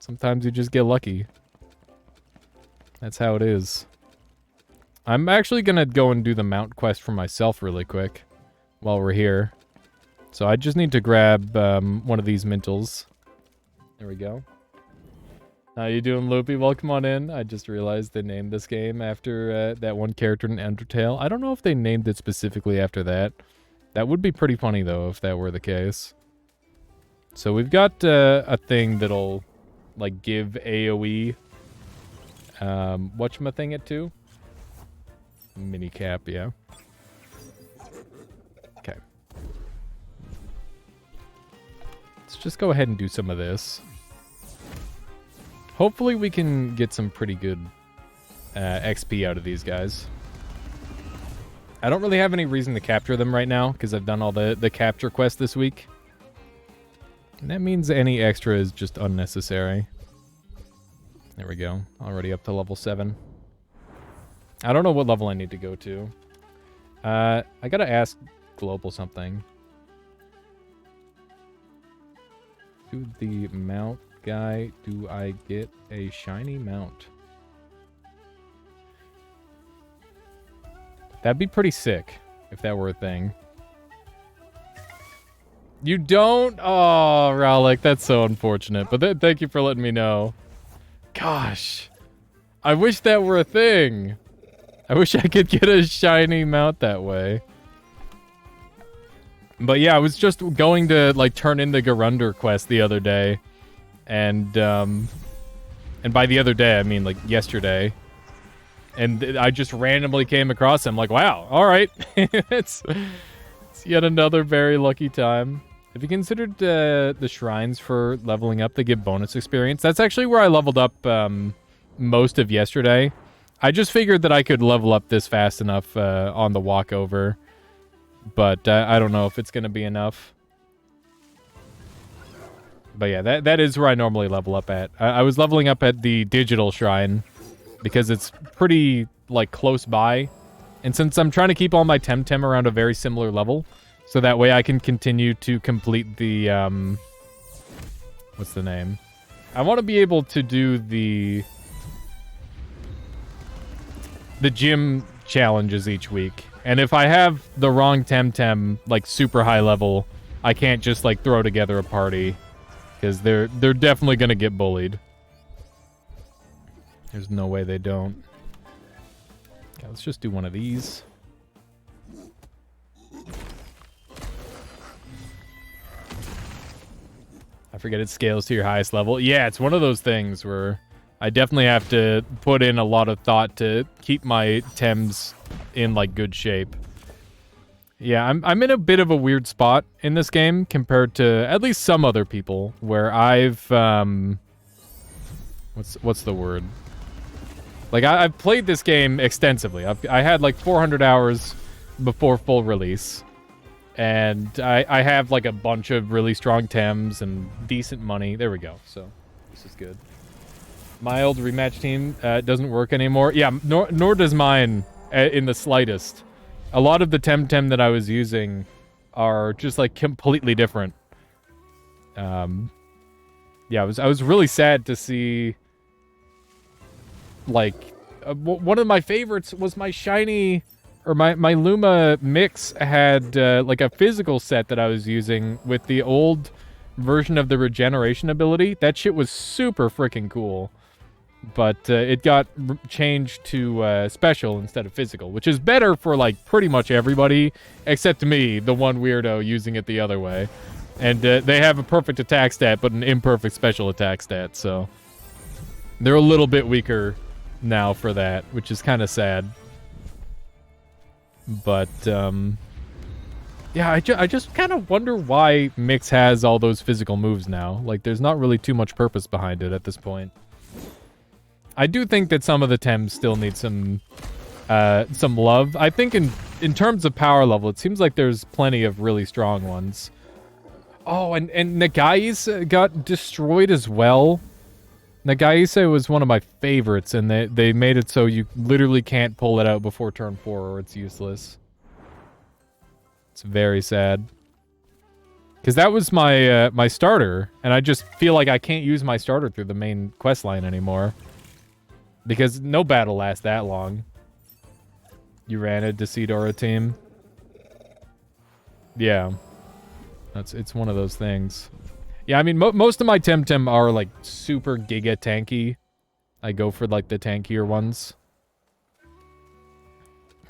sometimes you just get lucky. That's how it is. I'm actually going to go and do the mount quest for myself really quick while we're here. So I just need to grab one of these mintles. There we go. How you doing, Loopy? Welcome on in. I just realized they named this game after that one character in Undertale. I don't know if they named it specifically after that. That would be pretty funny, though, if that were the case. So we've got a thing that'll, like, give AoE... whatchamathing it to? Minicap, yeah. Okay. Let's just go ahead and do some of this. Hopefully we can get some pretty good XP out of these guys. I don't really have any reason to capture them right now, because I've done all the capture quests this week. And that means any extra is just unnecessary. There we go. Already up to level 7. I don't know what level I need to go to. I gotta ask Global something. To the mount guy, do I get a shiny mount? That'd be pretty sick if that were a thing. You don't? Oh, Rowlick, that's so unfortunate. But thank you for letting me know. Gosh. I wish that were a thing. I wish I could get a shiny mount that way. But yeah, I was just going to, like, turn in the Garunder quest the other day. And by the other day, I mean, like, yesterday. And I just randomly came across him, like, wow, all right. it's yet another very lucky time. Have you considered the shrines for leveling up to give bonus experience? That's actually where I leveled up most of yesterday. I just figured that I could level up this fast enough on the walkover. But I don't know if it's going to be enough. But yeah, that is where I normally level up at. I was leveling up at the digital shrine because it's pretty, like, close by. And since I'm trying to keep all my temtem around a very similar level, so that way I can continue to complete the, what's the name? I want to be able to do the gym challenges each week. And if I have the wrong temtem, like, super high level, I can't just, like, throw together a party. Because they're definitely going to get bullied. There's no way they don't. Okay, let's just do one of these. I forget it scales to your highest level. Yeah, it's one of those things where I definitely have to put in a lot of thought to keep my Tems in, like, good shape. Yeah, I'm in a bit of a weird spot in this game compared to at least some other people where I've what's the word? Like, I've played this game extensively. I had like 400 hours before full release. And I have like a bunch of really strong Tems and decent money. There we go. So this is good. My old rematch team doesn't work anymore. Yeah, nor does mine in the slightest. A lot of the temtem that I was using are just, like, completely different. Yeah, I was really sad to see, like, one of my favorites was my shiny, or my Luma mix had, like, a physical set that I was using with the old version of the regeneration ability. That shit was super freaking cool. But it got changed to special instead of physical, which is better for, like, pretty much everybody, except me, the one weirdo using it the other way. And they have a perfect attack stat, but an imperfect special attack stat, so they're a little bit weaker now for that, which is kind of sad. But, yeah, I just kind of wonder why Mix has all those physical moves now. Like, there's not really too much purpose behind it at this point. I do think that some of the Tems still need some love. I think in terms of power level, it seems like there's plenty of really strong ones. Oh, and Nagais got destroyed as well. Nagais was one of my favorites, and they made it so you literally can't pull it out before turn 4 or it's useless. It's very sad. Because that was my my starter, and I just feel like I can't use my starter through the main quest line anymore. Because no battle lasts that long. You ran a Decidora team. Yeah. It's one of those things. Yeah, I mean, most of my Temtem are, like, super giga tanky. I go for, like, the tankier ones.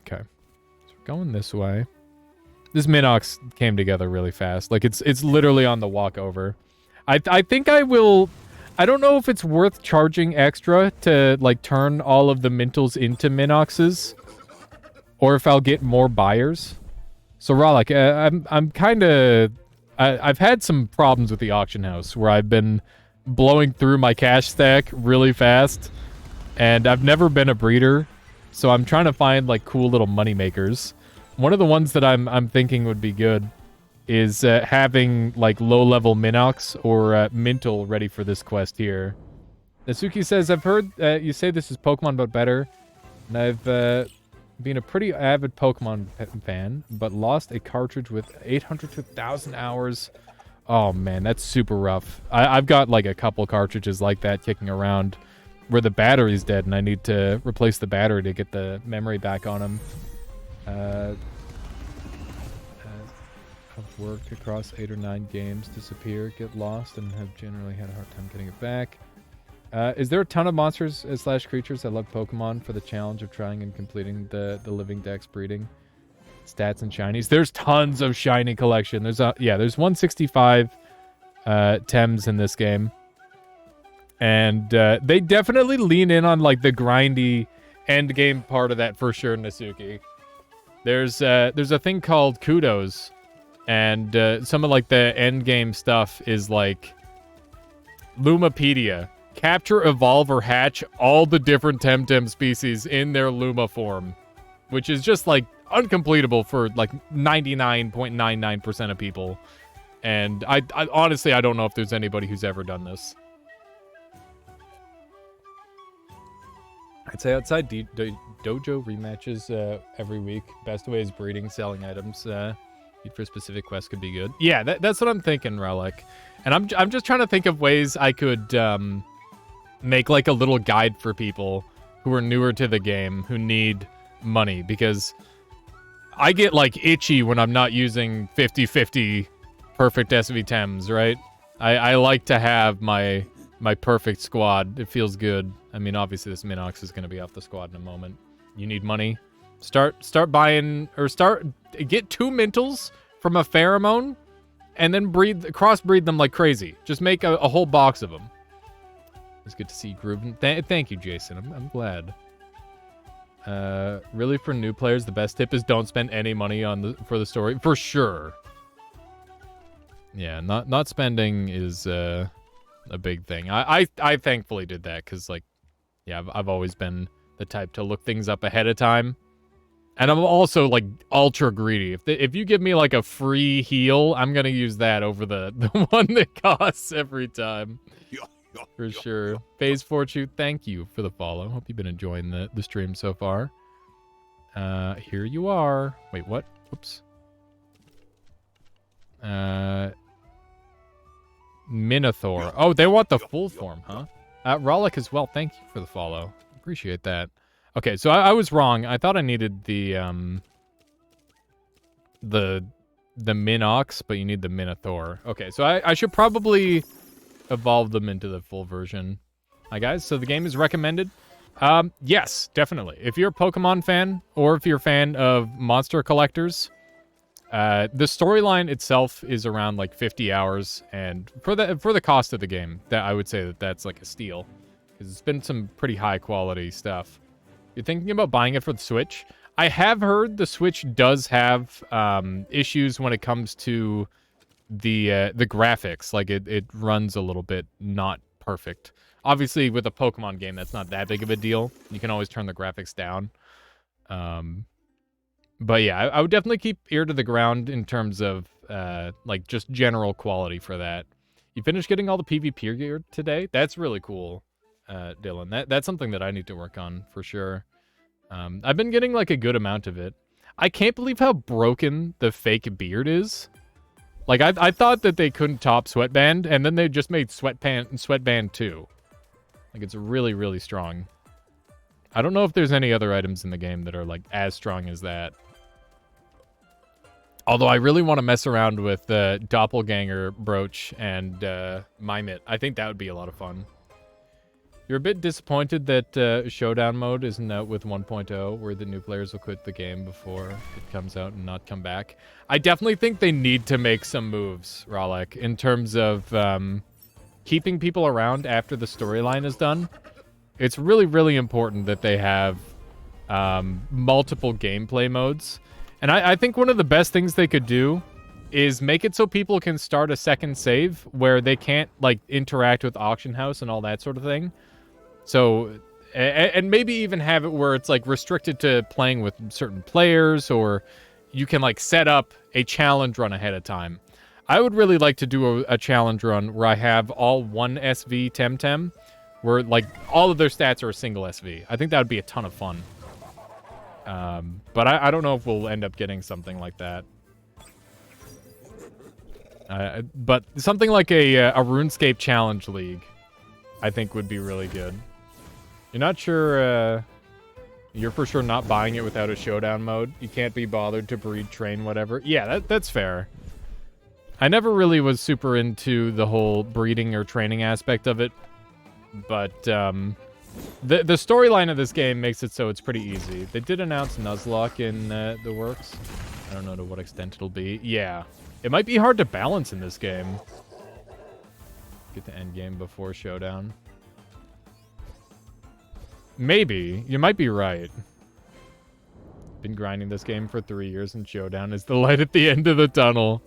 Okay. So we're going this way. This Minox came together really fast. Like, it's literally on the walkover. I think I will... I don't know if it's worth charging extra to, like, turn all of the Mintles into Minoxes, or if I'll get more buyers. So, Rallick, I'm kind of... I've had some problems with the auction house, where I've been blowing through my cash stack really fast, and I've never been a breeder, so I'm trying to find, like, cool little money makers. One of the ones that I'm thinking would be good is having like low-level Minox or Mintle ready for this quest here. Nasuki says, I've heard you say this is Pokemon but better, and I've been a pretty avid Pokemon fan, but lost a cartridge with 800 to 1,000 hours. Oh man, that's super rough. I've got like a couple cartridges like that kicking around where the battery's dead and I need to replace the battery to get the memory back on them. I've worked across 8 or 9 games, disappear, get lost, and have generally had a hard time getting it back. Is there a ton of monsters / creatures that love Pokemon for the challenge of trying and completing the living dex breeding? Stats and shinies. There's tons of shiny collection. There's 165 Tems in this game. And they definitely lean in on like the grindy end game part of that for sure, Nasuki. There's a thing called kudos, and some of like the end game stuff is like Lumapedia. Capture, evolve, or hatch all the different Temtem species in their Luma form, which is just like uncompletable for like 99.99% of people. And I honestly, I don't know if there's anybody who's ever done this. I'd say outside dojo rematches every week. Best way is breeding, selling items. Need for specific quests could be good. Yeah, that's what I'm thinking, Relic. And I'm just trying to think of ways I could make like a little guide for people who are newer to the game who need money, because I get like itchy when I'm not using 50-50 perfect SV Tems, right? I like to have my perfect squad. It feels good. I mean, obviously this Minox is going to be off the squad in a moment. You need money. Start buying, or get 2 Mintles from a pheromone and then crossbreed them like crazy. Just make a whole box of them. It's good to see you, Grooven. Thank you, Jason. I'm glad. Really, for new players, the best tip is don't spend any money for the story. For sure. Yeah, not spending is a big thing. I thankfully did that because, like, yeah, I've always been the type to look things up ahead of time. And I'm also, like, ultra greedy. If you give me, like, a free heal, I'm going to use that over the one that costs every time. For sure. Phase Fortune, thank you for the follow. Hope you've been enjoying the stream so far. Here you are. Wait, what? Whoops. Minotaur. Oh, they want the full form, huh? Rollick as well, thank you for the follow. Appreciate that. Okay, so I was wrong. I thought I needed the Minox, but you need the Minotaur. Okay, so I should probably evolve them into the full version. Hi guys, so the game is recommended. Yes, definitely. If you're a Pokemon fan, or if you're a fan of monster collectors, the storyline itself is around like 50 hours, and for the cost of the game, that I would say that's like a steal, because it's been some pretty high quality stuff. You're thinking about buying it for the Switch? I have heard the Switch does have issues when it comes to the graphics. Like it runs a little bit not perfect. Obviously, with a Pokemon game, that's not that big of a deal. You can always turn the graphics down. But yeah, I would definitely keep ear to the ground in terms of like just general quality for that. You finished getting all the PvP gear today? That's really cool, Dylan. That's something that I need to work on for sure. I've been getting like a good amount of it. I can't believe how broken the fake beard is. Like, I thought that they couldn't top Sweatband, and then they just made Sweatband 2. Like, it's really, really strong. I don't know if there's any other items in the game that are, like, as strong as that. Although I really want to mess around with the Doppelganger Brooch and Mime It. I think that would be a lot of fun. You're a bit disappointed that Showdown mode isn't out with 1.0, where the new players will quit the game before it comes out and not come back. I definitely think they need to make some moves, Rollick, in terms of keeping people around after the storyline is done. It's really, really important that they have multiple gameplay modes. And I think one of the best things they could do is make it so people can start a second save where they can't, like, interact with Auction House and all that sort of thing. So, and maybe even have it where it's, like, restricted to playing with certain players, or, you can like set up a challenge run ahead of time. I would really like to do a challenge run where I have all one SV temtem, where like all of their stats are a single SV. I think that would be a ton of fun. But I don't know if we'll end up getting something like that. But something like a RuneScape Challenge League, I think would be really good. You're not sure, you're for sure not buying it without a showdown mode. You can't be bothered to breed, train, whatever. Yeah, that's fair. I never really was super into the whole breeding or training aspect of it. But, the storyline of this game makes it so it's pretty easy. They did announce Nuzlocke in the works. I don't know to what extent it'll be. Yeah. It might be hard to balance in this game. Get the end game before showdown. Maybe. You might be right. Been grinding this game for 3 years and showdown is the light at the end of the tunnel.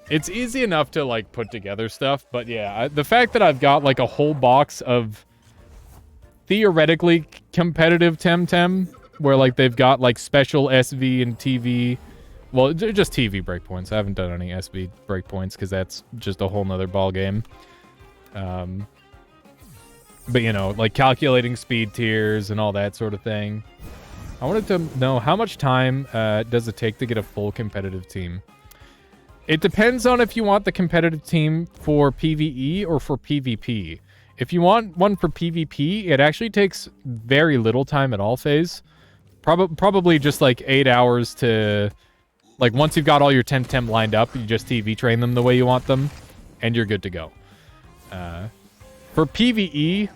It's easy enough to, like, put together stuff, but yeah, the fact that I've got, like, a whole box of theoretically competitive temtem, where, like, they've got, like, special SV and TV, well, just TV breakpoints. I haven't done any SV breakpoints, because that's just a whole nother ballgame. But, you know, like, calculating speed tiers and all that sort of thing. I wanted to know, how much time does it take to get a full competitive team? It depends on if you want the competitive team for PvE or for PvP. If you want one for PvP, it actually takes very little time at all phase. Probably just like 8 hours to... Like, once you've got all your temtem lined up, you just TV train them the way you want them, and you're good to go. For PvE,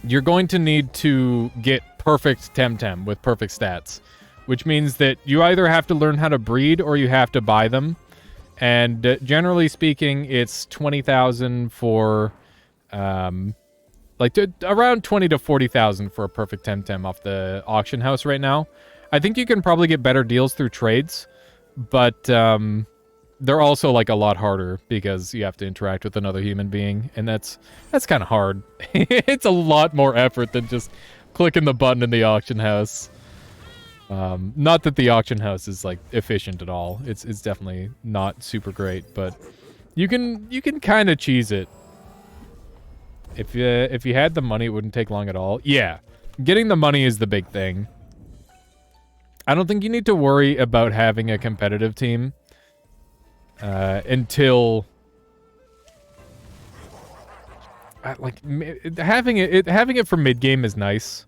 you're going to need to get perfect temtem with perfect stats. Which means that you either have to learn how to breed or you have to buy them. And generally speaking, it's 20,000 for, around 20 to 40,000 for a perfect temtem off the auction house right now. I think you can probably get better deals through trades, but they're also like a lot harder because you have to interact with another human being, and that's kind of hard. It's a lot more effort than just clicking the button in the auction house. Not that the auction house is like efficient at all. It's definitely not super great, but you can kind of cheese it. If you had the money, it wouldn't take long at all. Yeah, getting the money is the big thing. I don't think you need to worry about having a competitive team until having it for mid game is nice.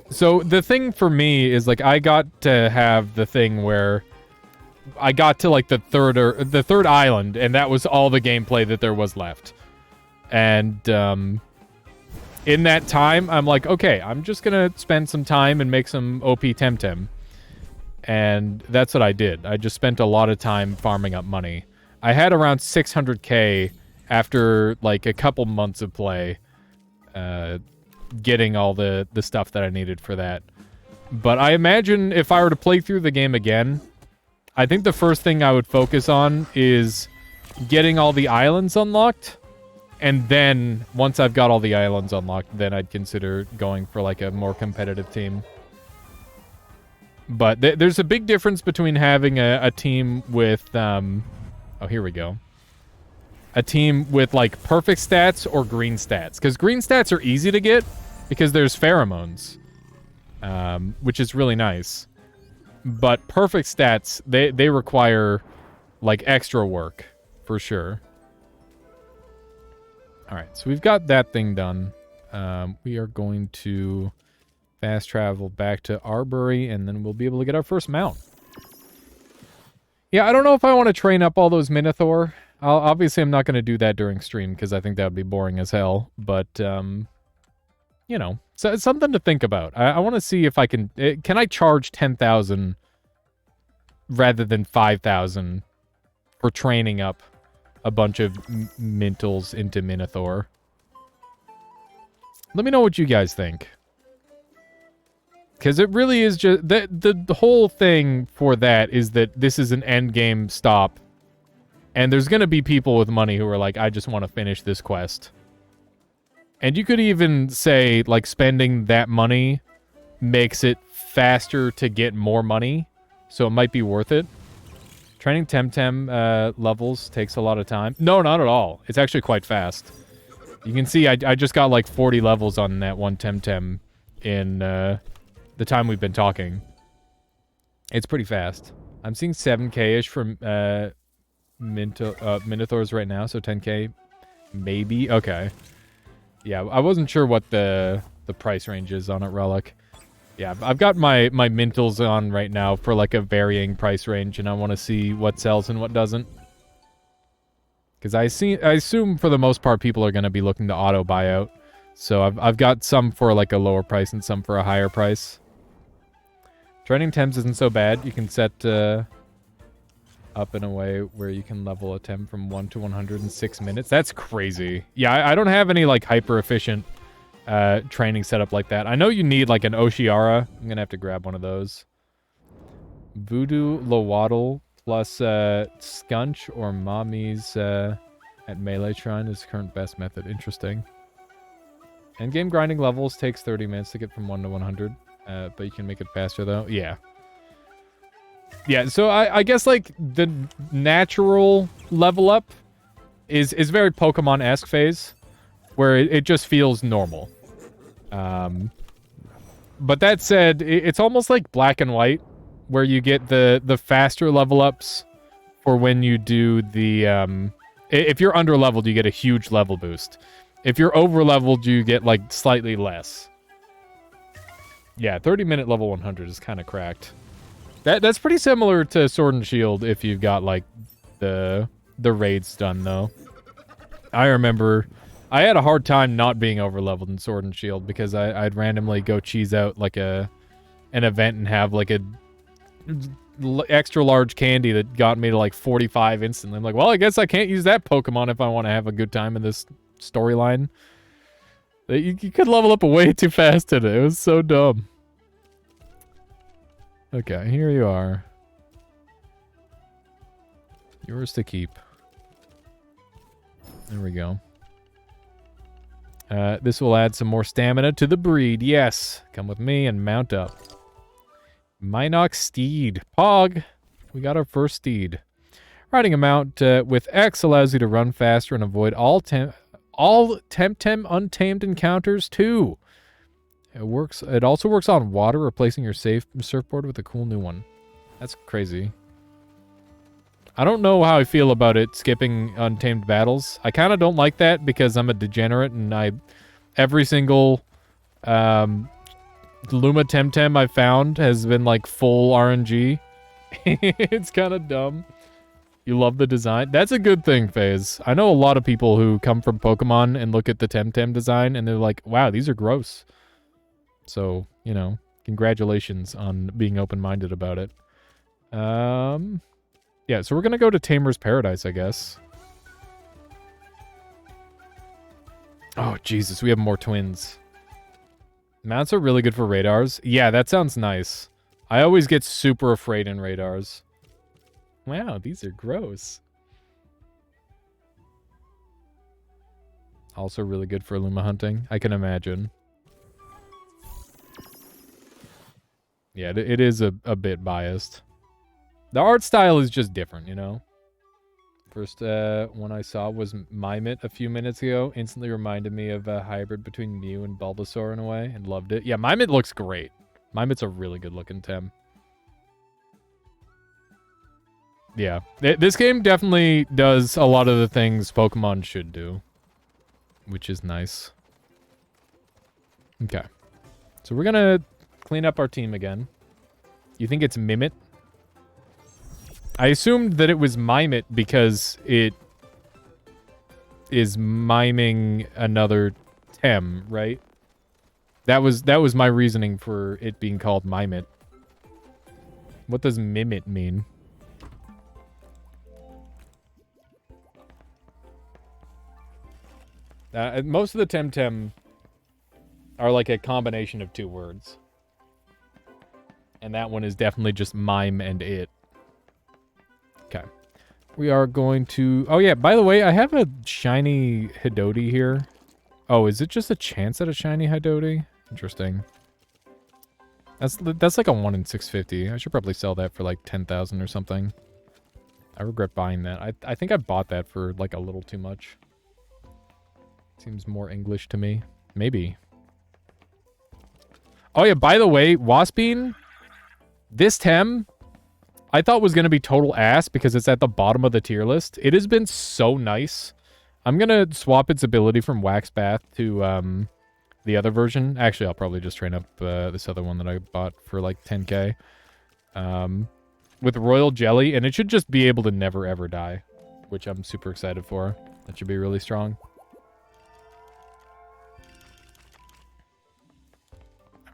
So the thing for me is, like, I got to have the thing where I got to, like, the third island, and that was all the gameplay that there was left. And in that time, I'm like, okay, I'm just gonna spend some time and make some OP temtem. And that's what I did. I just spent a lot of time farming up money. I had around 600k after, like, a couple months of play. Getting all the stuff that I needed for that. But I imagine if I were to play through the game again, I think the first thing I would focus on is getting all the islands unlocked. And then, once I've got all the islands unlocked, then I'd consider going for, like, a more competitive team. But there's a big difference between having a team with... oh, here we go. A team with, like, perfect stats or green stats. Because green stats are easy to get because there's pheromones, which is really nice. But perfect stats, they require, like, extra work, for sure. Alright, so we've got that thing done. We are going to fast travel back to Arbery, and then we'll be able to get our first mount. Yeah, I don't know if I want to train up all those Minotaur. Obviously, I'm not going to do that during stream, because I think that would be boring as hell. But, you know, so it's something to think about. I want to see if I can... Can I charge 10,000 rather than 5,000 for training up a bunch of Mintles into Minotaur? Let me know what you guys think. Because it really is just... The whole thing for that is that this is an endgame stop. And there's going to be people with money who are like, I just want to finish this quest. And you could even say, like, spending that money makes it faster to get more money, so it might be worth it. Training temtem levels takes a lot of time. No, not at all. It's actually quite fast. You can see I just got like 40 levels on that one temtem in the time we've been talking. It's pretty fast. I'm seeing 7k-ish from Minotaurs right now, so 10k maybe. Okay. Yeah, I wasn't sure what the price range is on it, Relic. Yeah, I've got my Mintles on right now for like a varying price range, and I want to see what sells and what doesn't. Because I assume for the most part people are going to be looking to auto buyout. So I've got some for like a lower price and some for a higher price. Training Temps isn't so bad. You can set up in a way where you can level a Tem from 1 to 100 in 6 minutes. That's crazy. Yeah, I don't have any like hyper efficient training setup like that. I know you need like an Oshiara. I'm gonna have to grab one of those. Voodoo Lowaddle plus Scunch or Mommy's at Melee Shrine is current best method. Interesting. Endgame grinding levels takes 30 minutes to get from 1 to 100. But you can make it faster though. Yeah. Yeah, so I guess like the natural level up is very Pokemon-esque phase, where it just feels normal. But that said, it's almost like Black and White, where you get the faster level ups for when you do the if you're under leveled, you get a huge level boost. If you're over leveled, you get like slightly less. Yeah, 30-minute level 100 is kind of cracked. That's pretty similar to Sword and Shield if you've got like the raids done though. I remember I had a hard time not being overleveled in Sword and Shield because I'd randomly go cheese out like an event and have like a extra large candy that got me to like 45 instantly. I'm like, well, I guess I can't use that Pokemon if I want to have a good time in this storyline. You could level up way too fast today. It was so dumb. Okay, here you are. Yours to keep. There we go. This will add some more stamina to the breed. Yes. Come with me and mount up. Minox Steed. Pog. We got our first steed. Riding a mount with X allows you to run faster and avoid all Temtem untamed encounters too. It also works on water, replacing your surfboard with a cool new one. That's crazy. I don't know how I feel about it skipping untamed battles. I kind of don't like that because I'm a degenerate and every single Luma Temtem I've found has been like full RNG. It's kind of dumb. You love the design. That's a good thing, FaZe. I know a lot of people who come from Pokemon and look at the Temtem design and they're like, wow, these are gross. So, you know, congratulations on being open-minded about it. Yeah, so we're going to go to Tamer's Paradise, I guess. Oh, Jesus, we have more twins. Mounts are really good for radars. Yeah, that sounds nice. I always get super afraid in radars. Wow, these are gross. Also really good for Luma hunting, I can imagine. Yeah, it is a bit biased. The art style is just different, you know? First one I saw was Mimit a few minutes ago. Instantly reminded me of a hybrid between Mew and Bulbasaur in a way, and loved it. Yeah, Mimit looks great. Mimit's a really good looking Tem. Yeah, this game definitely does a lot of the things Pokemon should do, which is nice. Okay, so we're gonna clean up our team again. You think it's Mimit? I assumed that it was Mimit because it is miming another Tem, right? That was my reasoning for it being called Mimit. What does Mimit mean? Most of the Temtem are like a combination of two words. And that one is definitely just mime and it. Okay. We are going to... Oh, yeah, by the way, I have a shiny Hidoti here. Oh, is it just a chance at a shiny Hidoti? Interesting. That's like a 1 in 650. I should probably sell that for like 10,000 or something. I regret buying that. I think I bought that for like a little too much. Seems more English to me. Maybe. Oh yeah, by the way, Waspine, this Tem, I thought was going to be total ass because it's at the bottom of the tier list. It has been so nice. I'm going to swap its ability from Wax Bath to the other version. Actually, I'll probably just train up this other one that I bought for like 10k. With Royal Jelly, and it should just be able to never ever die, which I'm super excited for. That should be really strong.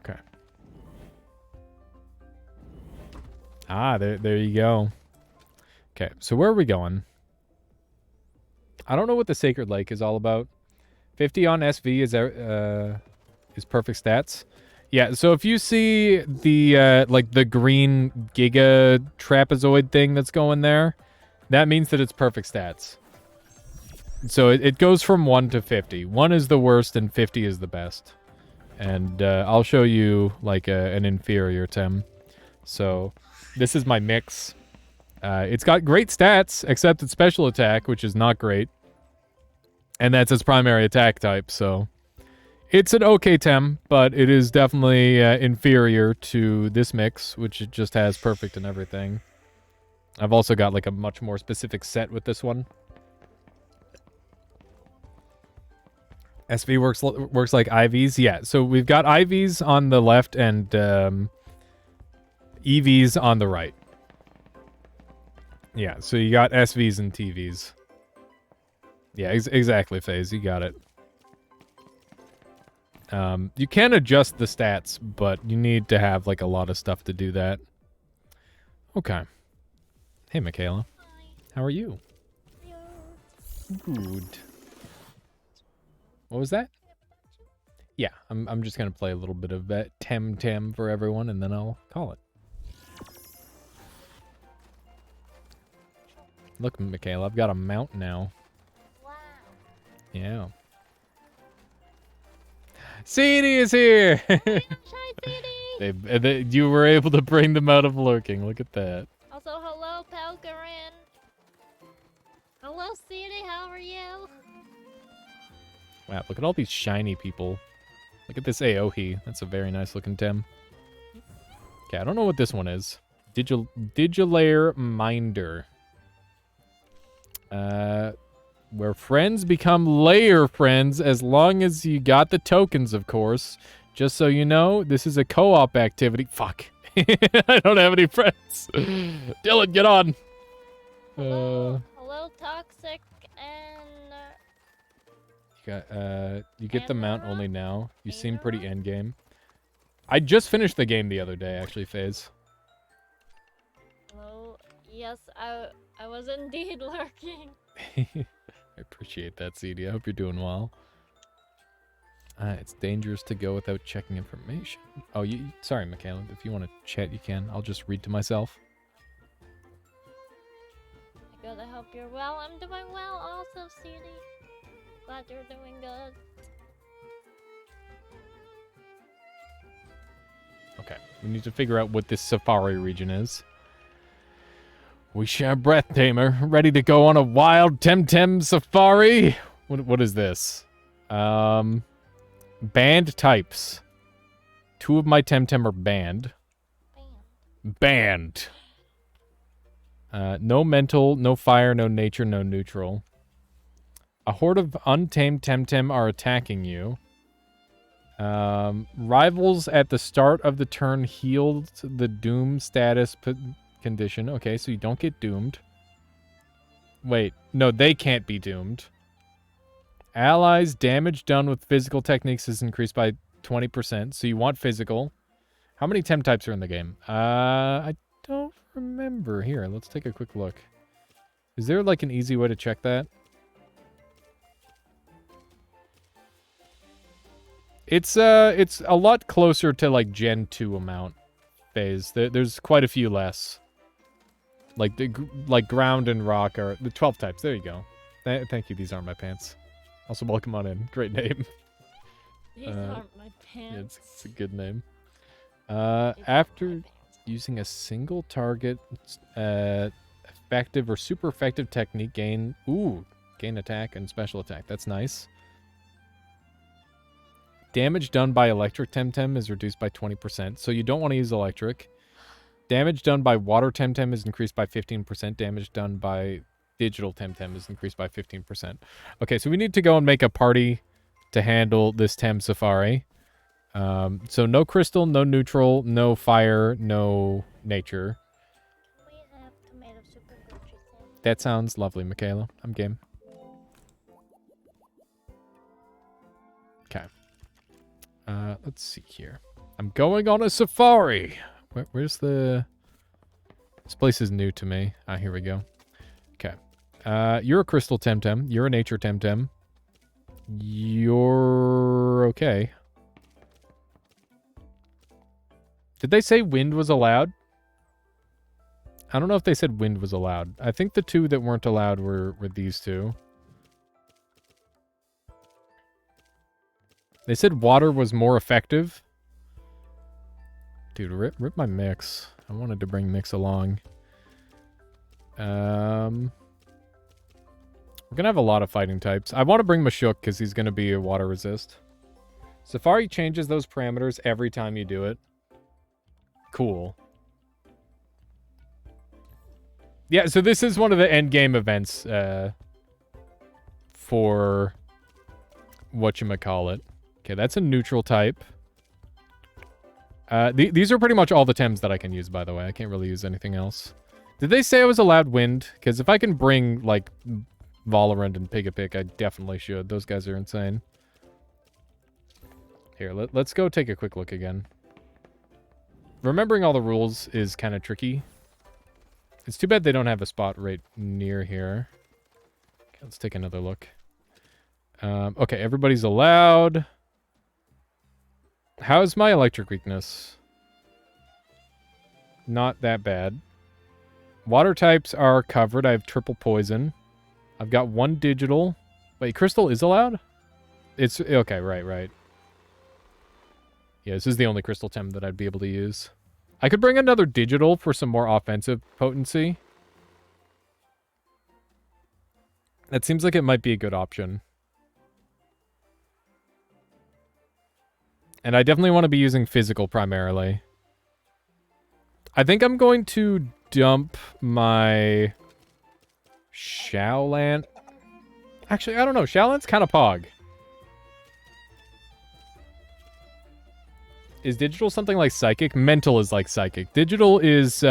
Okay. Ah, there you go. Okay, so where are we going? I don't know what the Sacred Lake is all about. 50 on SV is perfect stats. Yeah, so if you see the like the green Giga trapezoid thing that's going there, that means that it's perfect stats. So it goes from 1 to 50. 1 is the worst and 50 is the best. And I'll show you like an inferior Tem. So this is my mix. It's got great stats, except its special attack, which is not great. And that's its primary attack type, so... It's an okay Tem, but it is definitely inferior to this mix, which it just has perfect and everything. I've also got like a much more specific set with this one. SV works like IVs, yeah. So we've got IVs on the left and EVs on the right. Yeah, so you got SVs and TVs. Yeah, exactly, FaZe. You got it. You can adjust the stats, but you need to have, like, a lot of stuff to do that. Okay. Hey, Michaela. Hi. How are you? Good. What was that? Yeah, I'm just gonna play a little bit of Temtem for everyone, and then I'll call it. Look, Michaela, I've got a mount now. Wow. Yeah. CD is here! Shy City. You were able to bring them out of lurking. Look at that. Also, hello, Pelgarin. Hello, City. How are you? Wow, look at all these shiny people. Look at this Aohi. That's a very nice looking Tem. Okay, I don't know what this one is. Digilair Minder. Where friends become layer friends as long as you got the tokens, of course. Just so you know, this is a co-op activity. Fuck. I don't have any friends. Dylan, get on. Hello, Toxic and... You get the mount only now. You seem pretty Aeron? endgame. I just finished the game the other day, actually, FaZe. Hello. Yes, I was indeed lurking. I appreciate that, CD. I hope you're doing well. It's dangerous to go without checking information. Oh, sorry, Michaela. If you want to chat, you can. I'll just read to myself. Good, I hope you're well. I'm doing well also, CD. Glad you're doing good. Okay, we need to figure out what this safari region is. We share Breath Tamer, ready to go on a wild Temtem safari. What is this? Banned types. 2 of my Temtem are banned. Banned. No mental, no fire, no nature, no neutral. A horde of untamed Temtem are attacking you. Rivals at the start of the turn healed the doom status condition. Okay, so you don't get doomed. Wait, no, they can't be doomed. Allies damage done with physical techniques is increased by 20%, so you want physical. How many temp types are in the game? I don't remember. Here, let's take a quick look. Is there like an easy way to check that? It's a lot closer to like Gen 2 amount phase. There's quite a few less. Like ground and rock are the 12 types. There you go. Thank you. These aren't my pants. Also, welcome on in. Great name. These aren't my pants. Yeah, it's a good name. After using a single target, effective or super effective technique gain attack and special attack. That's nice. Damage done by electric temtem is reduced by 20%, so you don't want to use electric. Damage done by water temtem is increased by 15%. Damage done by digital temtem is increased by 15%. Okay, so we need to go and make a party to handle this Tem Safari. So no crystal, no neutral, no fire, no nature. We have tomato soup and grocery sandwich. That sounds lovely, Michaela. I'm game. Okay. Let's see here. I'm going on a safari. Where's the... This place is new to me. Ah, here we go. Okay. You're a crystal temtem. You're a nature temtem. You're okay. Did they say wind was allowed? I don't know if they said wind was allowed. I think the two that weren't allowed were these two. They said water was more effective. Dude, rip my mix. I wanted to bring mix along. We're gonna have a lot of fighting types. I want to bring Mashuk because he's gonna be a water resist. Safari changes those parameters every time you do it. Cool. Yeah, so this is one of the end game events for whatchamacallit. Okay, that's a neutral type. These are pretty much all the Tems that I can use, by the way. I can't really use anything else. Did they say I was allowed wind? Because if I can bring, like, Valorant and Pigapick, I definitely should. Those guys are insane. Here, let's go take a quick look again. Remembering all the rules is kind of tricky. It's too bad they don't have a spot right near here. Okay, let's take another look. Okay, everybody's allowed. How's my electric weakness? Not that bad. Water types are covered. I have triple poison. I've got one digital. Wait, crystal is allowed? It's... Okay, right. Yeah, this is the only crystal Tem that I'd be able to use. I could bring another digital for some more offensive potency. That seems like it might be a good option. And I definitely want to be using physical primarily. I think I'm going to dump my Shaolan. Actually, I don't know. Shaolan's kind of pog. Is digital something like psychic? Mental is like psychic. Digital is,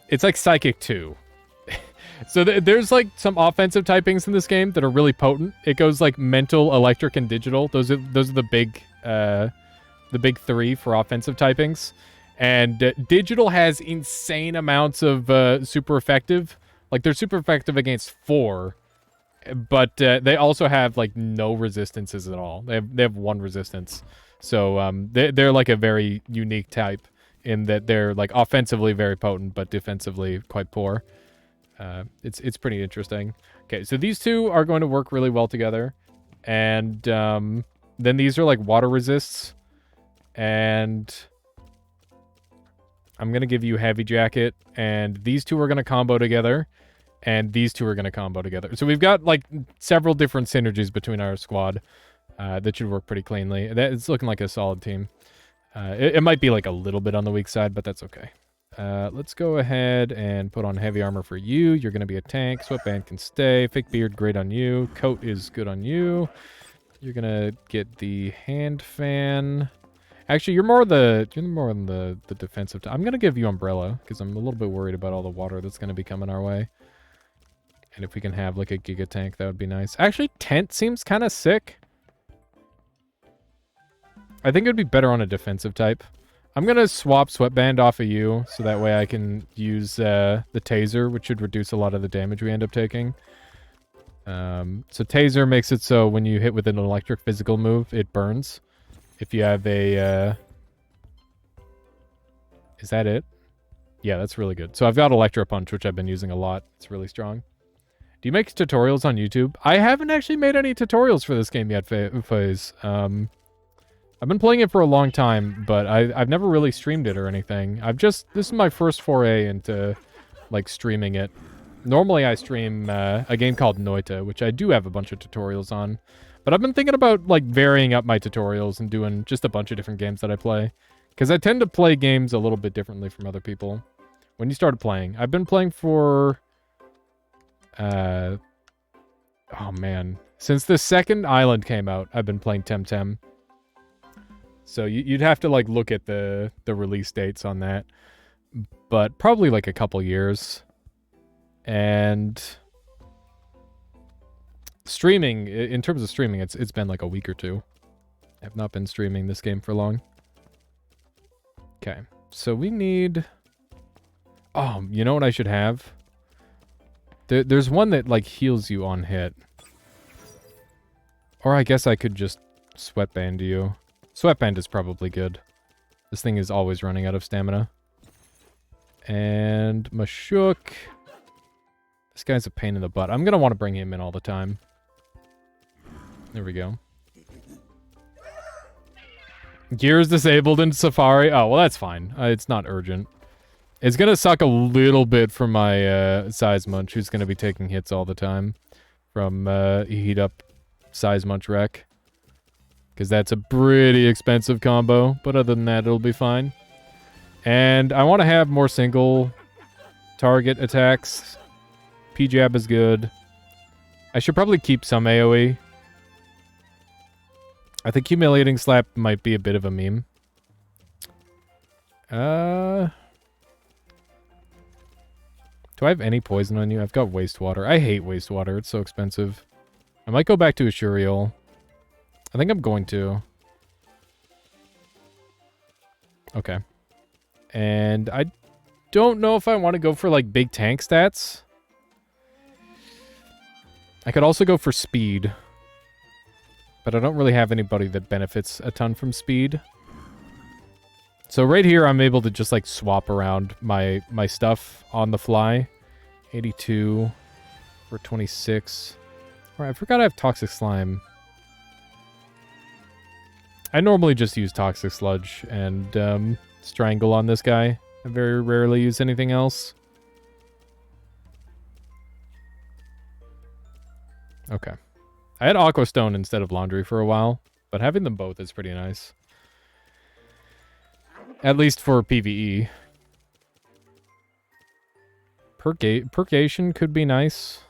it's like psychic too. So there's like some offensive typings in this game that are really potent. It goes like mental, electric, and digital. Those are the big three for offensive typings. And digital has insane amounts of super effective. Like they're super effective against 4, but they also have like no resistances at all. They have 1 resistance. So they're like a very unique type in that they're like offensively very potent, but defensively quite poor. It's pretty interesting. Okay, so these two are going to work really well together. And then these are like water resists. And I'm going to give you Heavy Jacket. And these two are going to combo together. And these two are going to combo together. So we've got like several different synergies between our squad that should work pretty cleanly. It's looking like a solid team. It might be like a little bit on the weak side, but that's okay. Let's go ahead and put on heavy armor for you. You're going to be a tank. Sweatband can stay. Fake beard, great on you. Coat is good on you. You're going to get the hand fan. Actually, you're more on the defensive. I'm going to give you umbrella because I'm a little bit worried about all the water that's going to be coming our way. And if we can have like a giga tank, that would be nice. Actually, tent seems kind of sick. I think it would be better on a defensive type. I'm going to swap Sweatband off of you, so that way I can use the Taser, which should reduce a lot of the damage we end up taking. So Taser makes it so when you hit with an electric physical move, it burns. If you have a... Is that it? Yeah, that's really good. So I've got Electro Punch, which I've been using a lot. It's really strong. Do you make tutorials on YouTube? I haven't actually made any tutorials for this game yet, Faze. I've been playing it for a long time, but I've never really streamed it or anything. This is my first foray into, like, streaming it. Normally I stream a game called Noita, which I do have a bunch of tutorials on. But I've been thinking about, like, varying up my tutorials and doing just a bunch of different games that I play. Because I tend to play games a little bit differently from other people. When you started playing, I've been playing for... oh, man. Since the second island came out, I've been playing Temtem. So you'd have to, like, look at the release dates on that. But probably, like, a couple years. And streaming, in terms of streaming, it's been like a week or two. I've not been streaming this game for long. Okay, so we need... Oh, you know what I should have? There's one that, like, heals you on hit. Or I guess I could just sweatband you. Sweatband is probably good. This thing is always running out of stamina. And Mashuk... This guy's a pain in the butt. I'm going to want to bring him in all the time. There we go. Gear is disabled in Safari. Oh, well, that's fine. It's not urgent. It's going to suck a little bit from my Size Munch, who's going to be taking hits all the time from Heat Up Size Munch Wreck. Because that's a pretty expensive combo. But other than that, it'll be fine. And I want to have more single target attacks. P-Jab is good. I should probably keep some AoE. I think Humiliating Slap might be a bit of a meme. Do I have any poison on you? I've got Wastewater. I hate Wastewater. It's so expensive. I might go back to Ashuriel. I think I'm going to. Okay. And I don't know if I want to go for, like, big tank stats. I could also go for speed. But I don't really have anybody that benefits a ton from speed. So right here, I'm able to just, like, swap around my stuff on the fly. 82 for 26. Alright, I forgot I have Toxic Slime. I normally just use Toxic Sludge and Strangle on this guy. I very rarely use anything else. Okay. I had Aqua Stone instead of Laundry for a while, but having them both is pretty nice. At least for PvE. Purgation could be nice.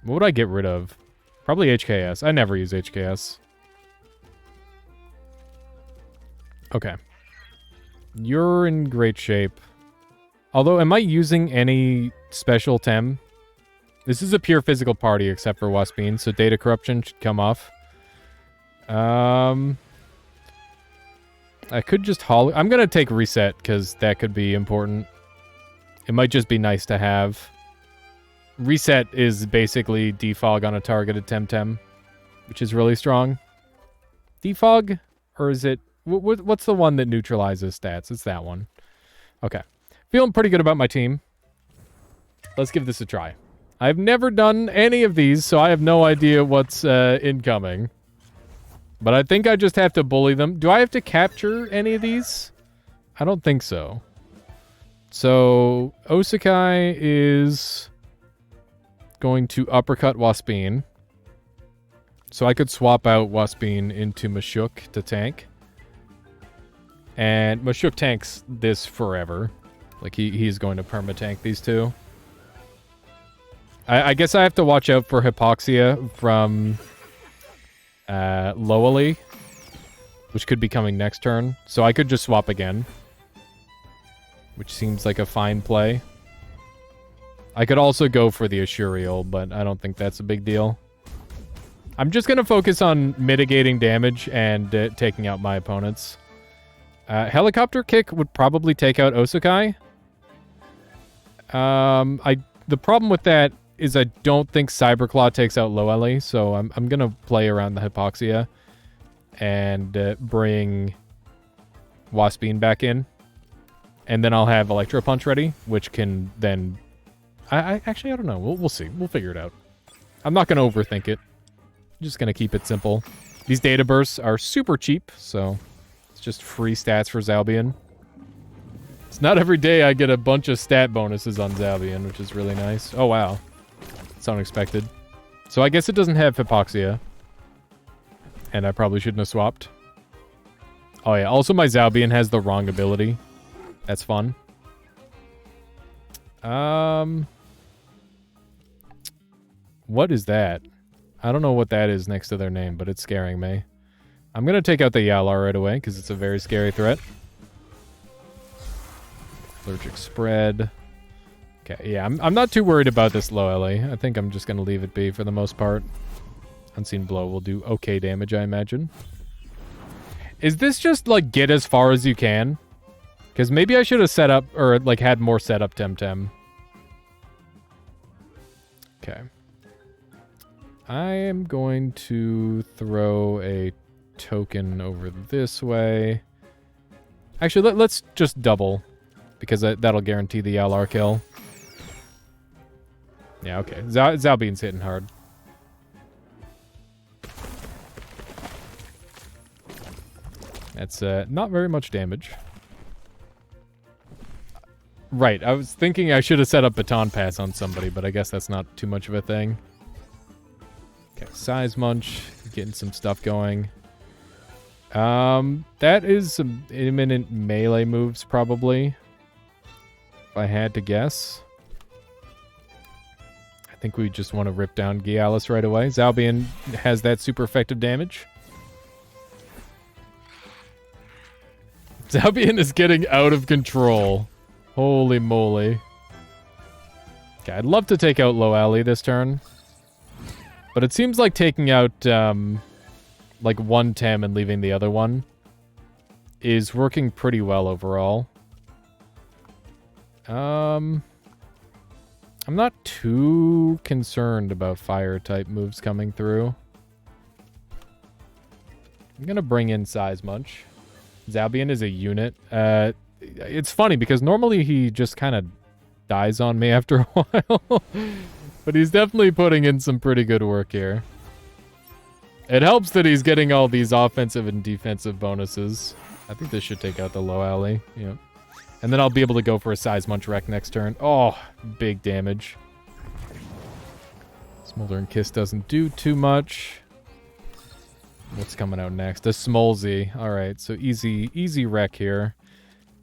What would I get rid of? Probably HKS. I never use HKS. Okay. You're in great shape. Although, am I using any special Tem? This is a pure physical party except for Waspine, so Data Corruption should come off. I could just haul... I'm going to take Reset, because that could be important. It might just be nice to have. Reset is basically defog on a targeted Temtem, which is really strong. Defog? Or is it... What's the one that neutralizes stats? It's that one. Okay. Feeling pretty good about my team. Let's give this a try. I've never done any of these, so I have no idea what's incoming. But I think I just have to bully them. Do I have to capture any of these? I don't think so. So, Osakai is going to uppercut Waspine. So I could swap out Waspine into Mashuk to tank. And Mashuk tanks this forever. Like, he's going to perma-tank these two. I guess I have to watch out for Hypoxia from Loali, which could be coming next turn. So I could just swap again, which seems like a fine play. I could also go for the Ashuriel, but I don't think that's a big deal. I'm just going to focus on mitigating damage and taking out my opponents. Helicopter Kick would probably take out Osakai. The problem with that is I don't think Cyberclaw takes out Loeli, so I'm going to play around the Hypoxia and bring Waspine back in. And then I'll have Electro Punch ready, which can then... Actually, I don't know. We'll see. We'll figure it out. I'm not going to overthink it. I'm just going to keep it simple. These data bursts are super cheap, so it's just free stats for Zalbian. It's not every day I get a bunch of stat bonuses on Zalbian, which is really nice. Oh, wow. It's unexpected. So I guess it doesn't have Hypoxia. And I probably shouldn't have swapped. Oh, yeah. Also, my Zalbian has the wrong ability. That's fun. What is that? I don't know what that is next to their name, but it's scaring me. I'm going to take out the Yalar right away, because it's a very scary threat. Allergic spread. Okay, yeah, I'm not too worried about this low LA. I think I'm just going to leave it be for the most part. Unseen Blow will do okay damage, I imagine. Is this just, like, get as far as you can? Because maybe I should have set up, or, like, had more setup Temtem. Okay. I am going to throw a token over this way. Actually, let's just double, because that'll guarantee the Yalar kill. Yeah, okay. Zalbian's hitting hard. That's not very much damage. Right, I was thinking I should have set up Baton Pass on somebody, but I guess that's not too much of a thing. Okay, Size Munch, getting some stuff going. That is some imminent melee moves, probably. If I had to guess. I think we just want to rip down Gialis right away. Zalbian has that super effective damage. Zalbian is getting out of control. Holy moly. Okay, I'd love to take out Low Alley this turn. But it seems like taking out, like, one Tem and leaving the other one is working pretty well overall. I'm not too concerned about fire-type moves coming through. I'm gonna bring in Size Munch. Zalbian is a unit. It's funny, because normally he just kind of dies on me after a while. But he's definitely putting in some pretty good work here. It helps that he's getting all these offensive and defensive bonuses. I think this should take out the Low Alley. Yeah. And then I'll be able to go for a Size Munch wreck next turn. Oh, big damage. Smoldering Kiss doesn't do too much. What's coming out next? A Smolzy. Alright, so easy wreck here.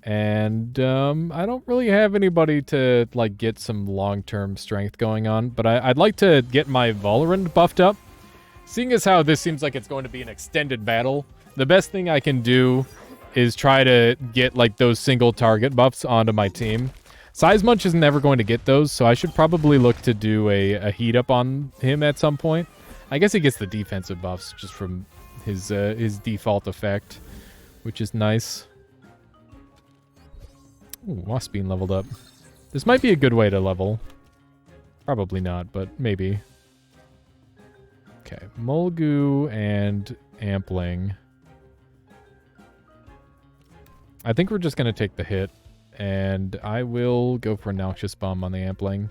And I don't really have anybody to, like, get some long-term strength going on. But I'd like to get my Valorant buffed up. Seeing as how this seems like it's going to be an extended battle, the best thing I can do is try to get, like, those single target buffs onto my team. Size Munch is never going to get those, so I should probably look to do a heat up on him at some point. I guess he gets the defensive buffs just from his default effect, which is nice. Ooh, Waspine leveled up. This might be a good way to level. Probably not, but maybe. Okay, Mulgoo and Ampling. I think we're just going to take the hit, and I will go for a Noxious Bomb on the Ampling.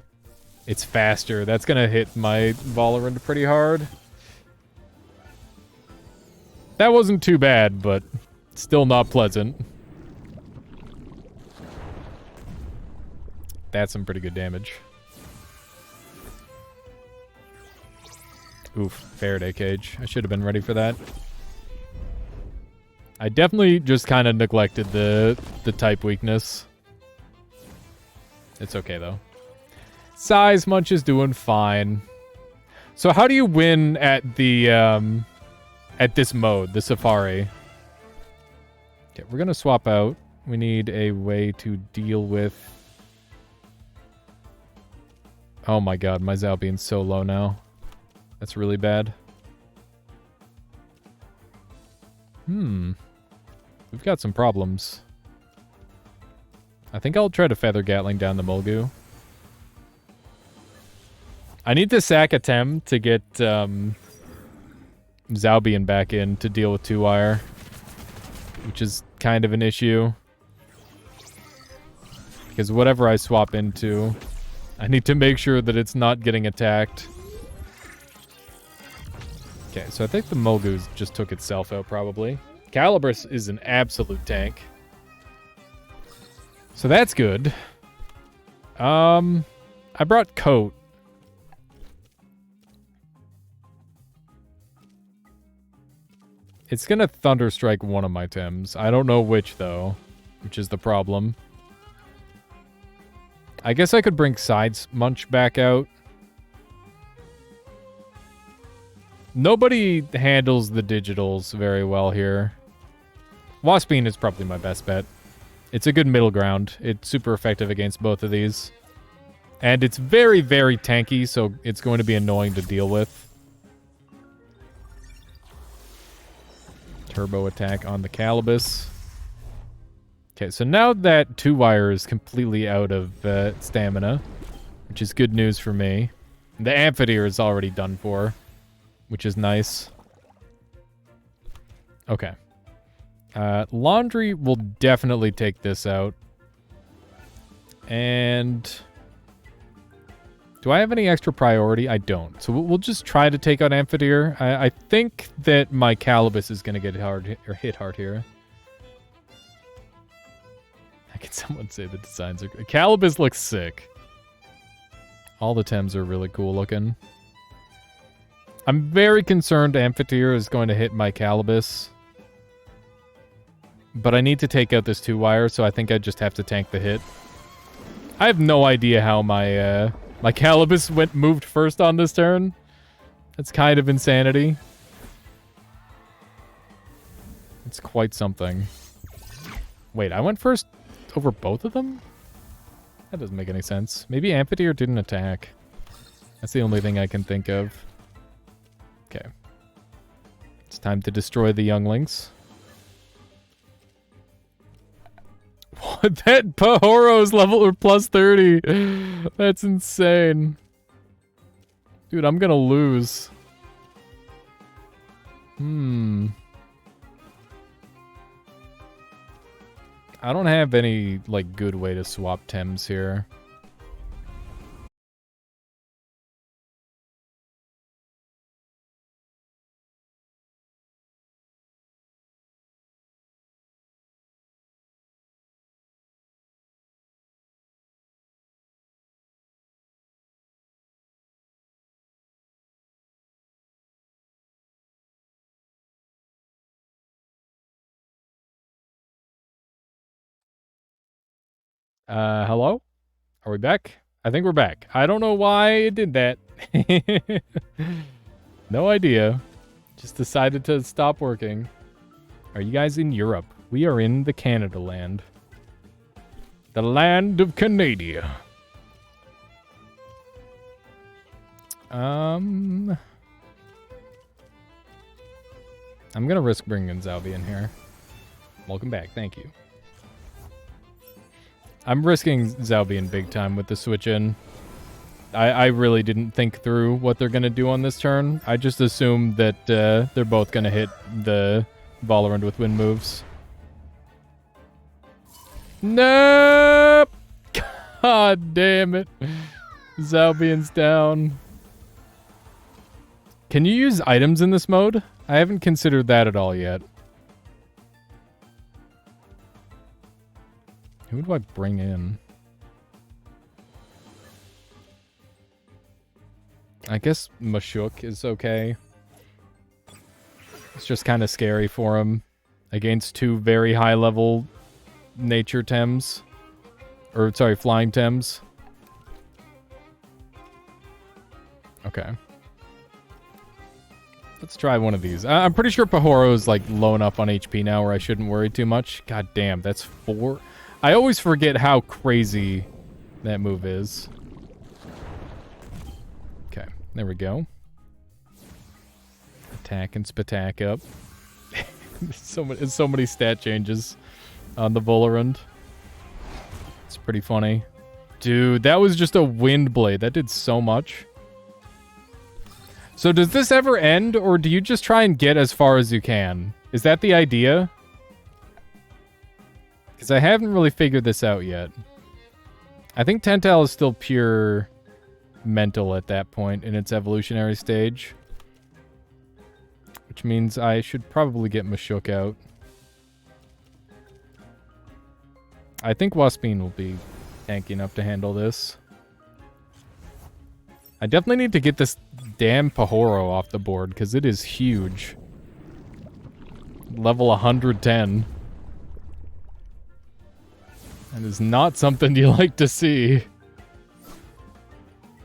It's faster. That's going to hit my Valorant pretty hard. That wasn't too bad, but still not pleasant. That's some pretty good damage. Oof, Faraday Cage. I should have been ready for that. I definitely just kind of neglected the type weakness. It's okay, though. Size Munch is doing fine. So how do you win at the, at this mode, the Safari? Okay, we're gonna swap out. We need a way to deal with... Oh my god, my Zalbian's so low now. That's really bad. We've got some problems. I think I'll try to Feather Gatling down the Mulgoo. I need to sack a Tem to get Zalbian back in to deal with 2-wire, which is kind of an issue. Because whatever I swap into, I need to make sure that it's not getting attacked. Okay, so I think the Mulgoose just took itself out, probably. Caliburus is an absolute tank. So that's good. I brought Coat. It's gonna Thunderstrike one of my Tims. I don't know which, though, which is the problem. I guess I could bring Sides Munch back out. Nobody handles the digitals very well here. Waspine is probably my best bet. It's a good middle ground. It's super effective against both of these. And it's very, very tanky, so it's going to be annoying to deal with. Turbo attack on the Calibus. Okay, so now that 2-wire is completely out of stamina, which is good news for me. The Amphitheater is already done for, which is nice. Okay. Laundry will definitely take this out. And do I have any extra priority? I don't. So we'll just try to take out Amphitheater. I think that my Calibus is going to get hit hard here. How can someone say the designs are good? Calibus looks sick. All the Tems are really cool looking. I'm very concerned Amphitheater is going to hit my Calibus. But I need to take out this 2-wire, so I think I just have to tank the hit. I have no idea how my my Calibus moved first on this turn. That's kind of insanity. It's quite something. Wait, I went first over both of them? That doesn't make any sense. Maybe Amphitheater didn't attack. That's the only thing I can think of. Okay. It's time to destroy the younglings. What? That Pahoro's level or plus 30. That's insane. Dude, I'm gonna lose. I don't have any, like, good way to swap Tems here. Hello? Are we back? I think we're back. I don't know why it did that. No idea. Just decided to stop working. Are you guys in Europe? We are in the Canada land. The land of Canada. I'm gonna risk bringing Zalby in here. Welcome back. Thank you. I'm risking Zalbian big time with the switch in. I really didn't think through what they're going to do on this turn. I just assumed that they're both going to hit the Valorant with wind moves. Nope! God damn it. Zalbian's down. Can you use items in this mode? I haven't considered that at all yet. Who do I bring in? I guess Mashuk is okay. It's just kind of scary for him against two very high-level nature Tems. Or, sorry, flying Tems. Okay. Let's try one of these. I'm pretty sure Pahoro's like low enough on HP now where I shouldn't worry too much. God damn, that's 4... I always forget how crazy that move is. Okay, there we go. Attack and Spatak up. so many stat changes on the Volarund. It's pretty funny. Dude, that was just a wind blade. That did so much. So does this ever end, or do you just try and get as far as you can? Is that the idea? Because I haven't really figured this out yet. I think Tental is still pure mental at that point in its evolutionary stage. which means I should probably get Mashuk out. I think Waspine will be tanky enough to handle this. I definitely need to get this damn Pahoro off the board, because it is huge. Level 110. That is not something you like to see.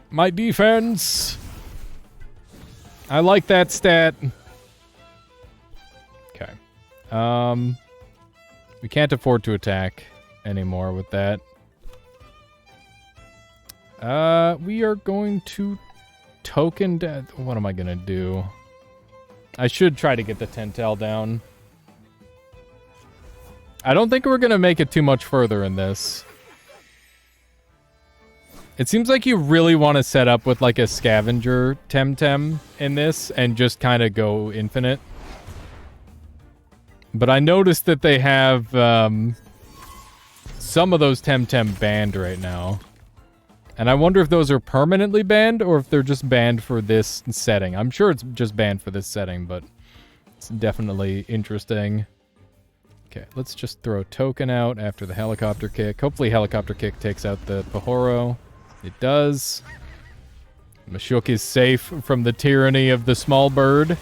My defense! I like that stat. Okay. We can't afford to attack anymore with that. We are going to token death. What am I gonna do? I should try to get the Tentel down. I don't think we're gonna make it too much further in this. It seems like you really want to set up with like a scavenger temtem in this and just kind of go infinite. But I noticed that they have some of those temtem banned right now. And I wonder if those are permanently banned or if they're just banned for this setting. I'm sure it's just banned for this setting, but it's definitely interesting. Okay, let's just throw token out after the helicopter kick. Hopefully helicopter kick takes out the Pahoro. It does. Mashuk is safe from the tyranny of the small bird.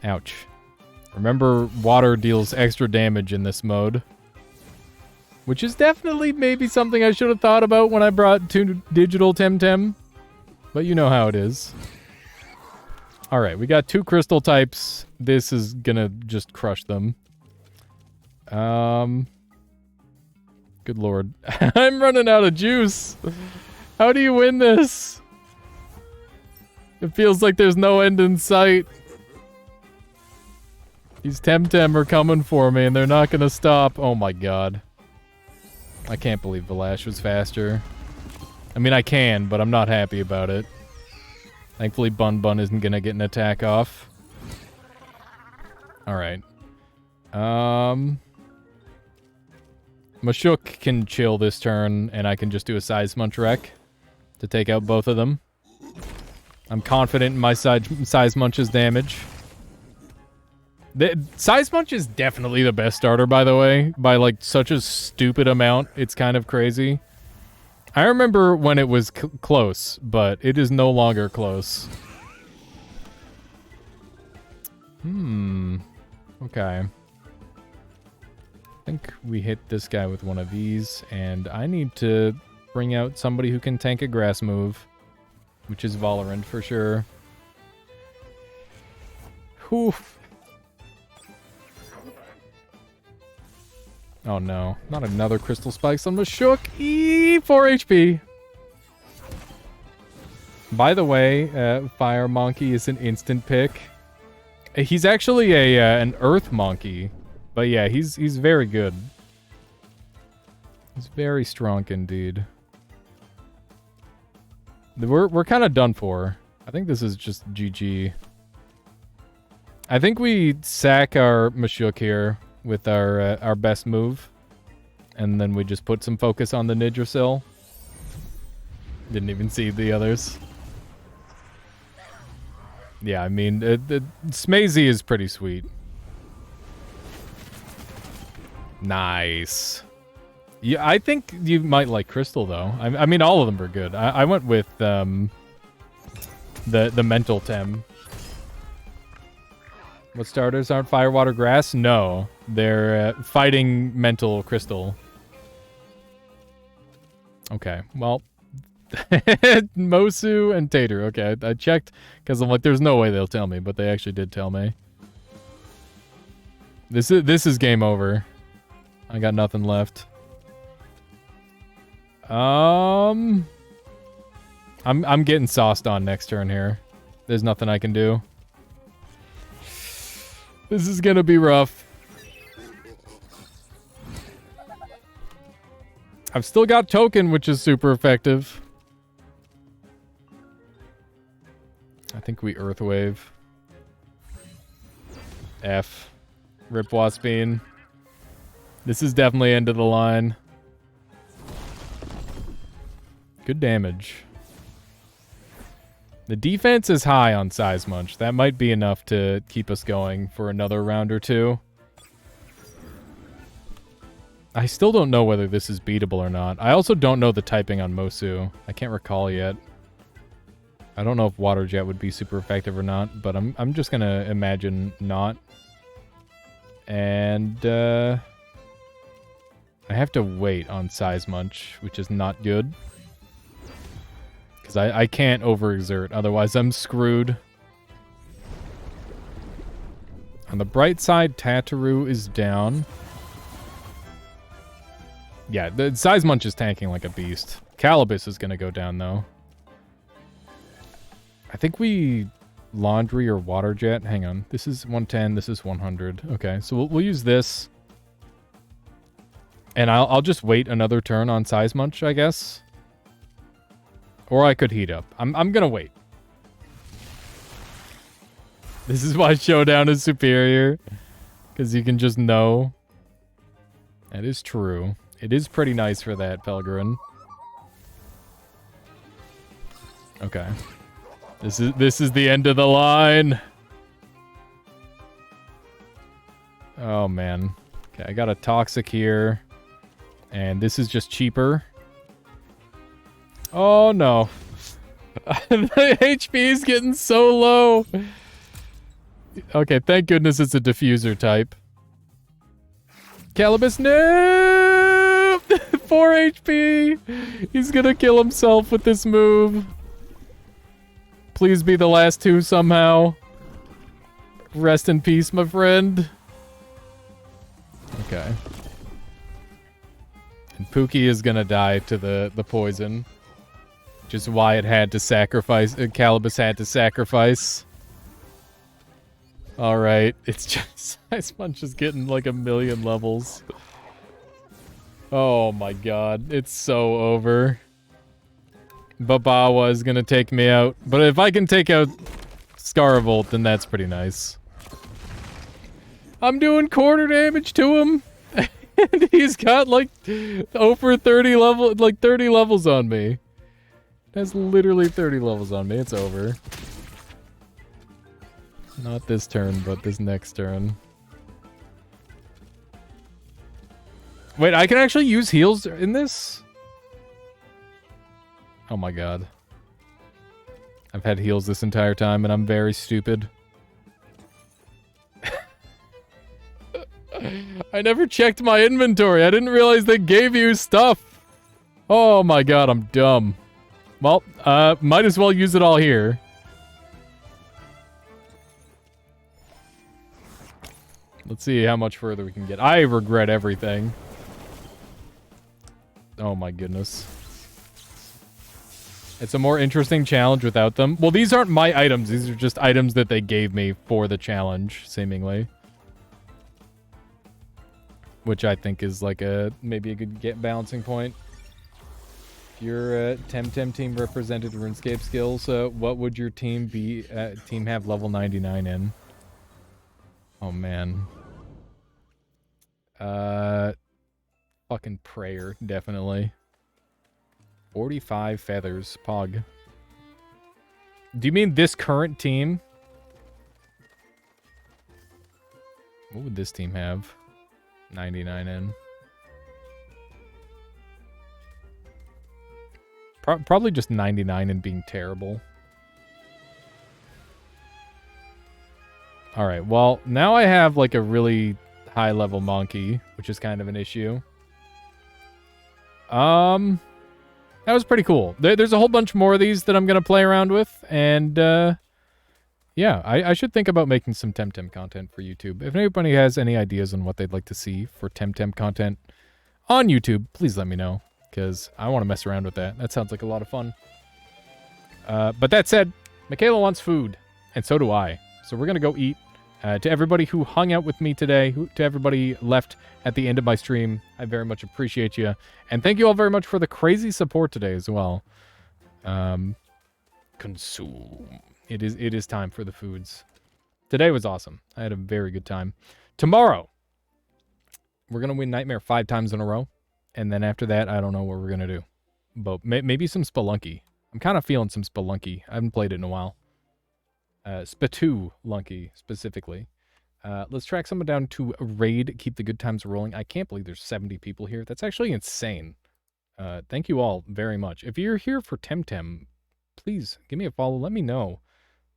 Ouch. Remember, water deals extra damage in this mode. Which is definitely maybe something I should have thought about when I brought 2 digital Temtem. But you know how it is. Alright, we got 2 crystal types. This is gonna just crush them. Good lord. I'm running out of juice. How do you win this? It feels like there's no end in sight. These Temtem are coming for me and they're not gonna stop. Oh my god. I can't believe Valash was faster. I mean, I can, but I'm not happy about it. Thankfully, Bun Bun isn't gonna get an attack off. Alright. Mashuk can chill this turn, and I can just do a Size Munch Wreck to take out both of them. I'm confident in my Size Munch's damage. The Size Munch is definitely the best starter, by the way, by like such a stupid amount. It's kind of crazy. I remember when it was close, but it is no longer close. Okay. I think we hit this guy with one of these, and I need to bring out somebody who can tank a grass move, which is Valorant for sure. Whew. Oh no, not another Crystal Spikes on Mashuk. 4 HP. By the way, Fire Monkey is an instant pick. He's actually an Earth Monkey. But yeah, he's very good. He's very strong indeed. We're kind of done for. I think this is just GG. I think we sack our Mashuk here with our best move. And then we just put some focus on the Nidrasil. Didn't even see the others. Yeah, I mean, Smazy is pretty sweet. Nice. Yeah, I think you might like Crystal, though. I mean, all of them are good. I went with the Mental Tem. What starters aren't Fire, Water, Grass? No. They're fighting Mental Crystal. Okay, well... Mosu and Tater. Okay, I checked, because I'm like, there's no way they'll tell me, but they actually did tell me. This is game over. I got nothing left. I'm getting sauced on next turn here. There's nothing I can do. This is gonna be rough. I've still got token, which is super effective. I think we Earth Wave. F. Rip Waspine. This is definitely end of the line. Good damage. The defense is high on Size Munch. That might be enough to keep us going for another round or two. I still don't know whether this is beatable or not. I also don't know the typing on Mosu. I can't recall yet. I don't know if Water Jet would be super effective or not, but I'm just gonna imagine not. And I have to wait on Size Munch, which is not good. Because I can't overexert, otherwise I'm screwed. On the bright side, Tataru is down. Yeah, the Size Munch is tanking like a beast. Calibus is gonna go down, though. I think we Laundry or Water Jet. Hang on. This is 110. This is 100. Okay, so we'll use this. And I'll just wait another turn on Size Munch, I guess. Or I could heat up. I'm gonna wait. This is why Showdown is superior. Because you can just know. That is true. It is pretty nice for that, Pelgrin. Okay. This is the end of the line. Oh, man. Okay, I got a Toxic here. And this is just cheaper. Oh, no. The HP is getting so low. Okay, thank goodness it's a diffuser type. Calibus, no! 4 HP! He's gonna kill himself with this move. Please be the last two somehow. Rest in peace, my friend. Okay. And Pookie is gonna die to the poison. Which is why it had to sacrifice. Calibus had to sacrifice. Alright, it's just... Size Munch is getting like 1,000,000 levels. Oh my god, it's so over. Babawa is gonna take me out. But if I can take out Scaravolt, then that's pretty nice. I'm doing quarter damage to him! And he's got like over 30 levels on me. That's literally 30 levels on me. It's over. Not this turn, but this next turn. Wait, I can actually use heals in this? Oh my god. I've had heals this entire time and I'm very stupid. I never checked my inventory. I didn't realize they gave you stuff. Oh my god, I'm dumb. Well, might as well use it all here. Let's see how much further we can get. I regret everything. Oh my goodness. It's a more interesting challenge without them. Well, these aren't my items. These are just items that they gave me for the challenge, seemingly. Which I think is like maybe a good balancing point. If your Temtem team represented RuneScape skills, what would your team be? Team have level 99 in? Oh man. Fucking Prayer, definitely. 45 feathers, Pog. Do you mean this current team? What would this team have? 99 in. Probably just 99 and being terrible. Alright, well, now I have like a really high level monkey, which is kind of an issue. That was pretty cool. There's a whole bunch more of these that I'm going to play around with, and yeah, I should think about making some Temtem content for YouTube. If anybody has any ideas on what they'd like to see for Temtem content on YouTube, please let me know, because I want to mess around with that. That sounds like a lot of fun. But that said, Michaela wants food, and so do I. So we're going to go eat. To everybody who hung out with me today, to everybody left at the end of my stream, I very much appreciate you. And thank you all very much for the crazy support today as well. Consume. It is time for the foods. Today was awesome. I had a very good time. Tomorrow, we're going to win Nightmare 5 times in a row. And then after that, I don't know what we're going to do. But maybe some Spelunky. I'm kind of feeling some Spelunky. I haven't played it in a while. Spelunky, specifically. Let's track someone down to raid, keep the good times rolling. I can't believe there's 70 people here. That's actually insane. Thank you all very much. If you're here for Temtem, please give me a follow. Let me know.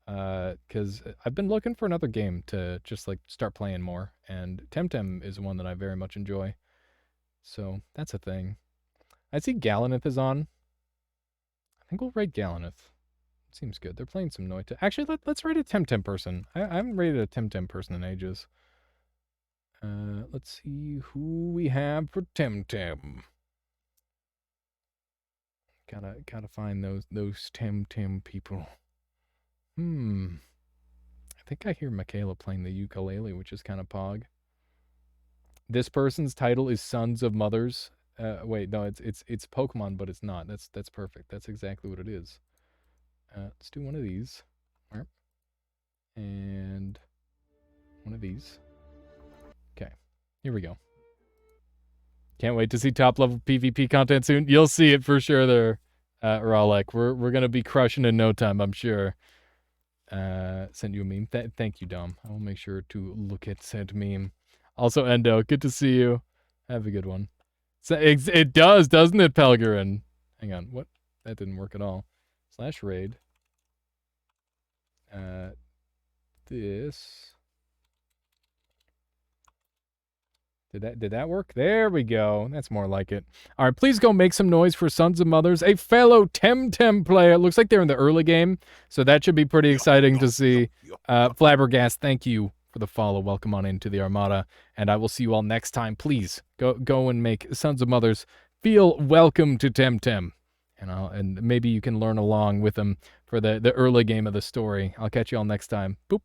Because I've been looking for another game to just like start playing more. And Temtem is one that I very much enjoy. So that's a thing. I see Galaneth is on. I think we'll raid Galaneth. Seems good. They're playing some Noita. Actually, let's raid a Temtem person. I haven't raided a Temtem person in ages. Let's see who we have for Temtem. Gotta find those Temtem people. I think I hear Michaela playing the ukulele, which is kind of pog. This person's title is Sons of Mothers. Wait, no, it's Pokemon, but it's not. That's perfect. That's exactly what it is. Let's do one of these. And one of these. Okay, here we go. Can't wait to see top level PvP content soon. You'll see it for sure there, Ralek. We're gonna be crushing in no time, I'm sure. Sent you a meme. Thank you, Dom. I will make sure to look at said meme. Also, Endo, good to see you. Have a good one. So it does, doesn't it, Pelgarin? Hang on, what? That didn't work at all. /raid. This. Did that work? There we go. That's more like it. All right, please go make some noise for Sons of Mothers, a fellow Temtem player. It looks like they're in the early game, so that should be pretty exciting to see. Flabbergast, thank you for the follow. Welcome on into the Armada, and I will see you all next time. Please go and make Sons of Mothers feel welcome to Temtem, and maybe you can learn along with them for the early game of the story. I'll catch you all next time. Boop.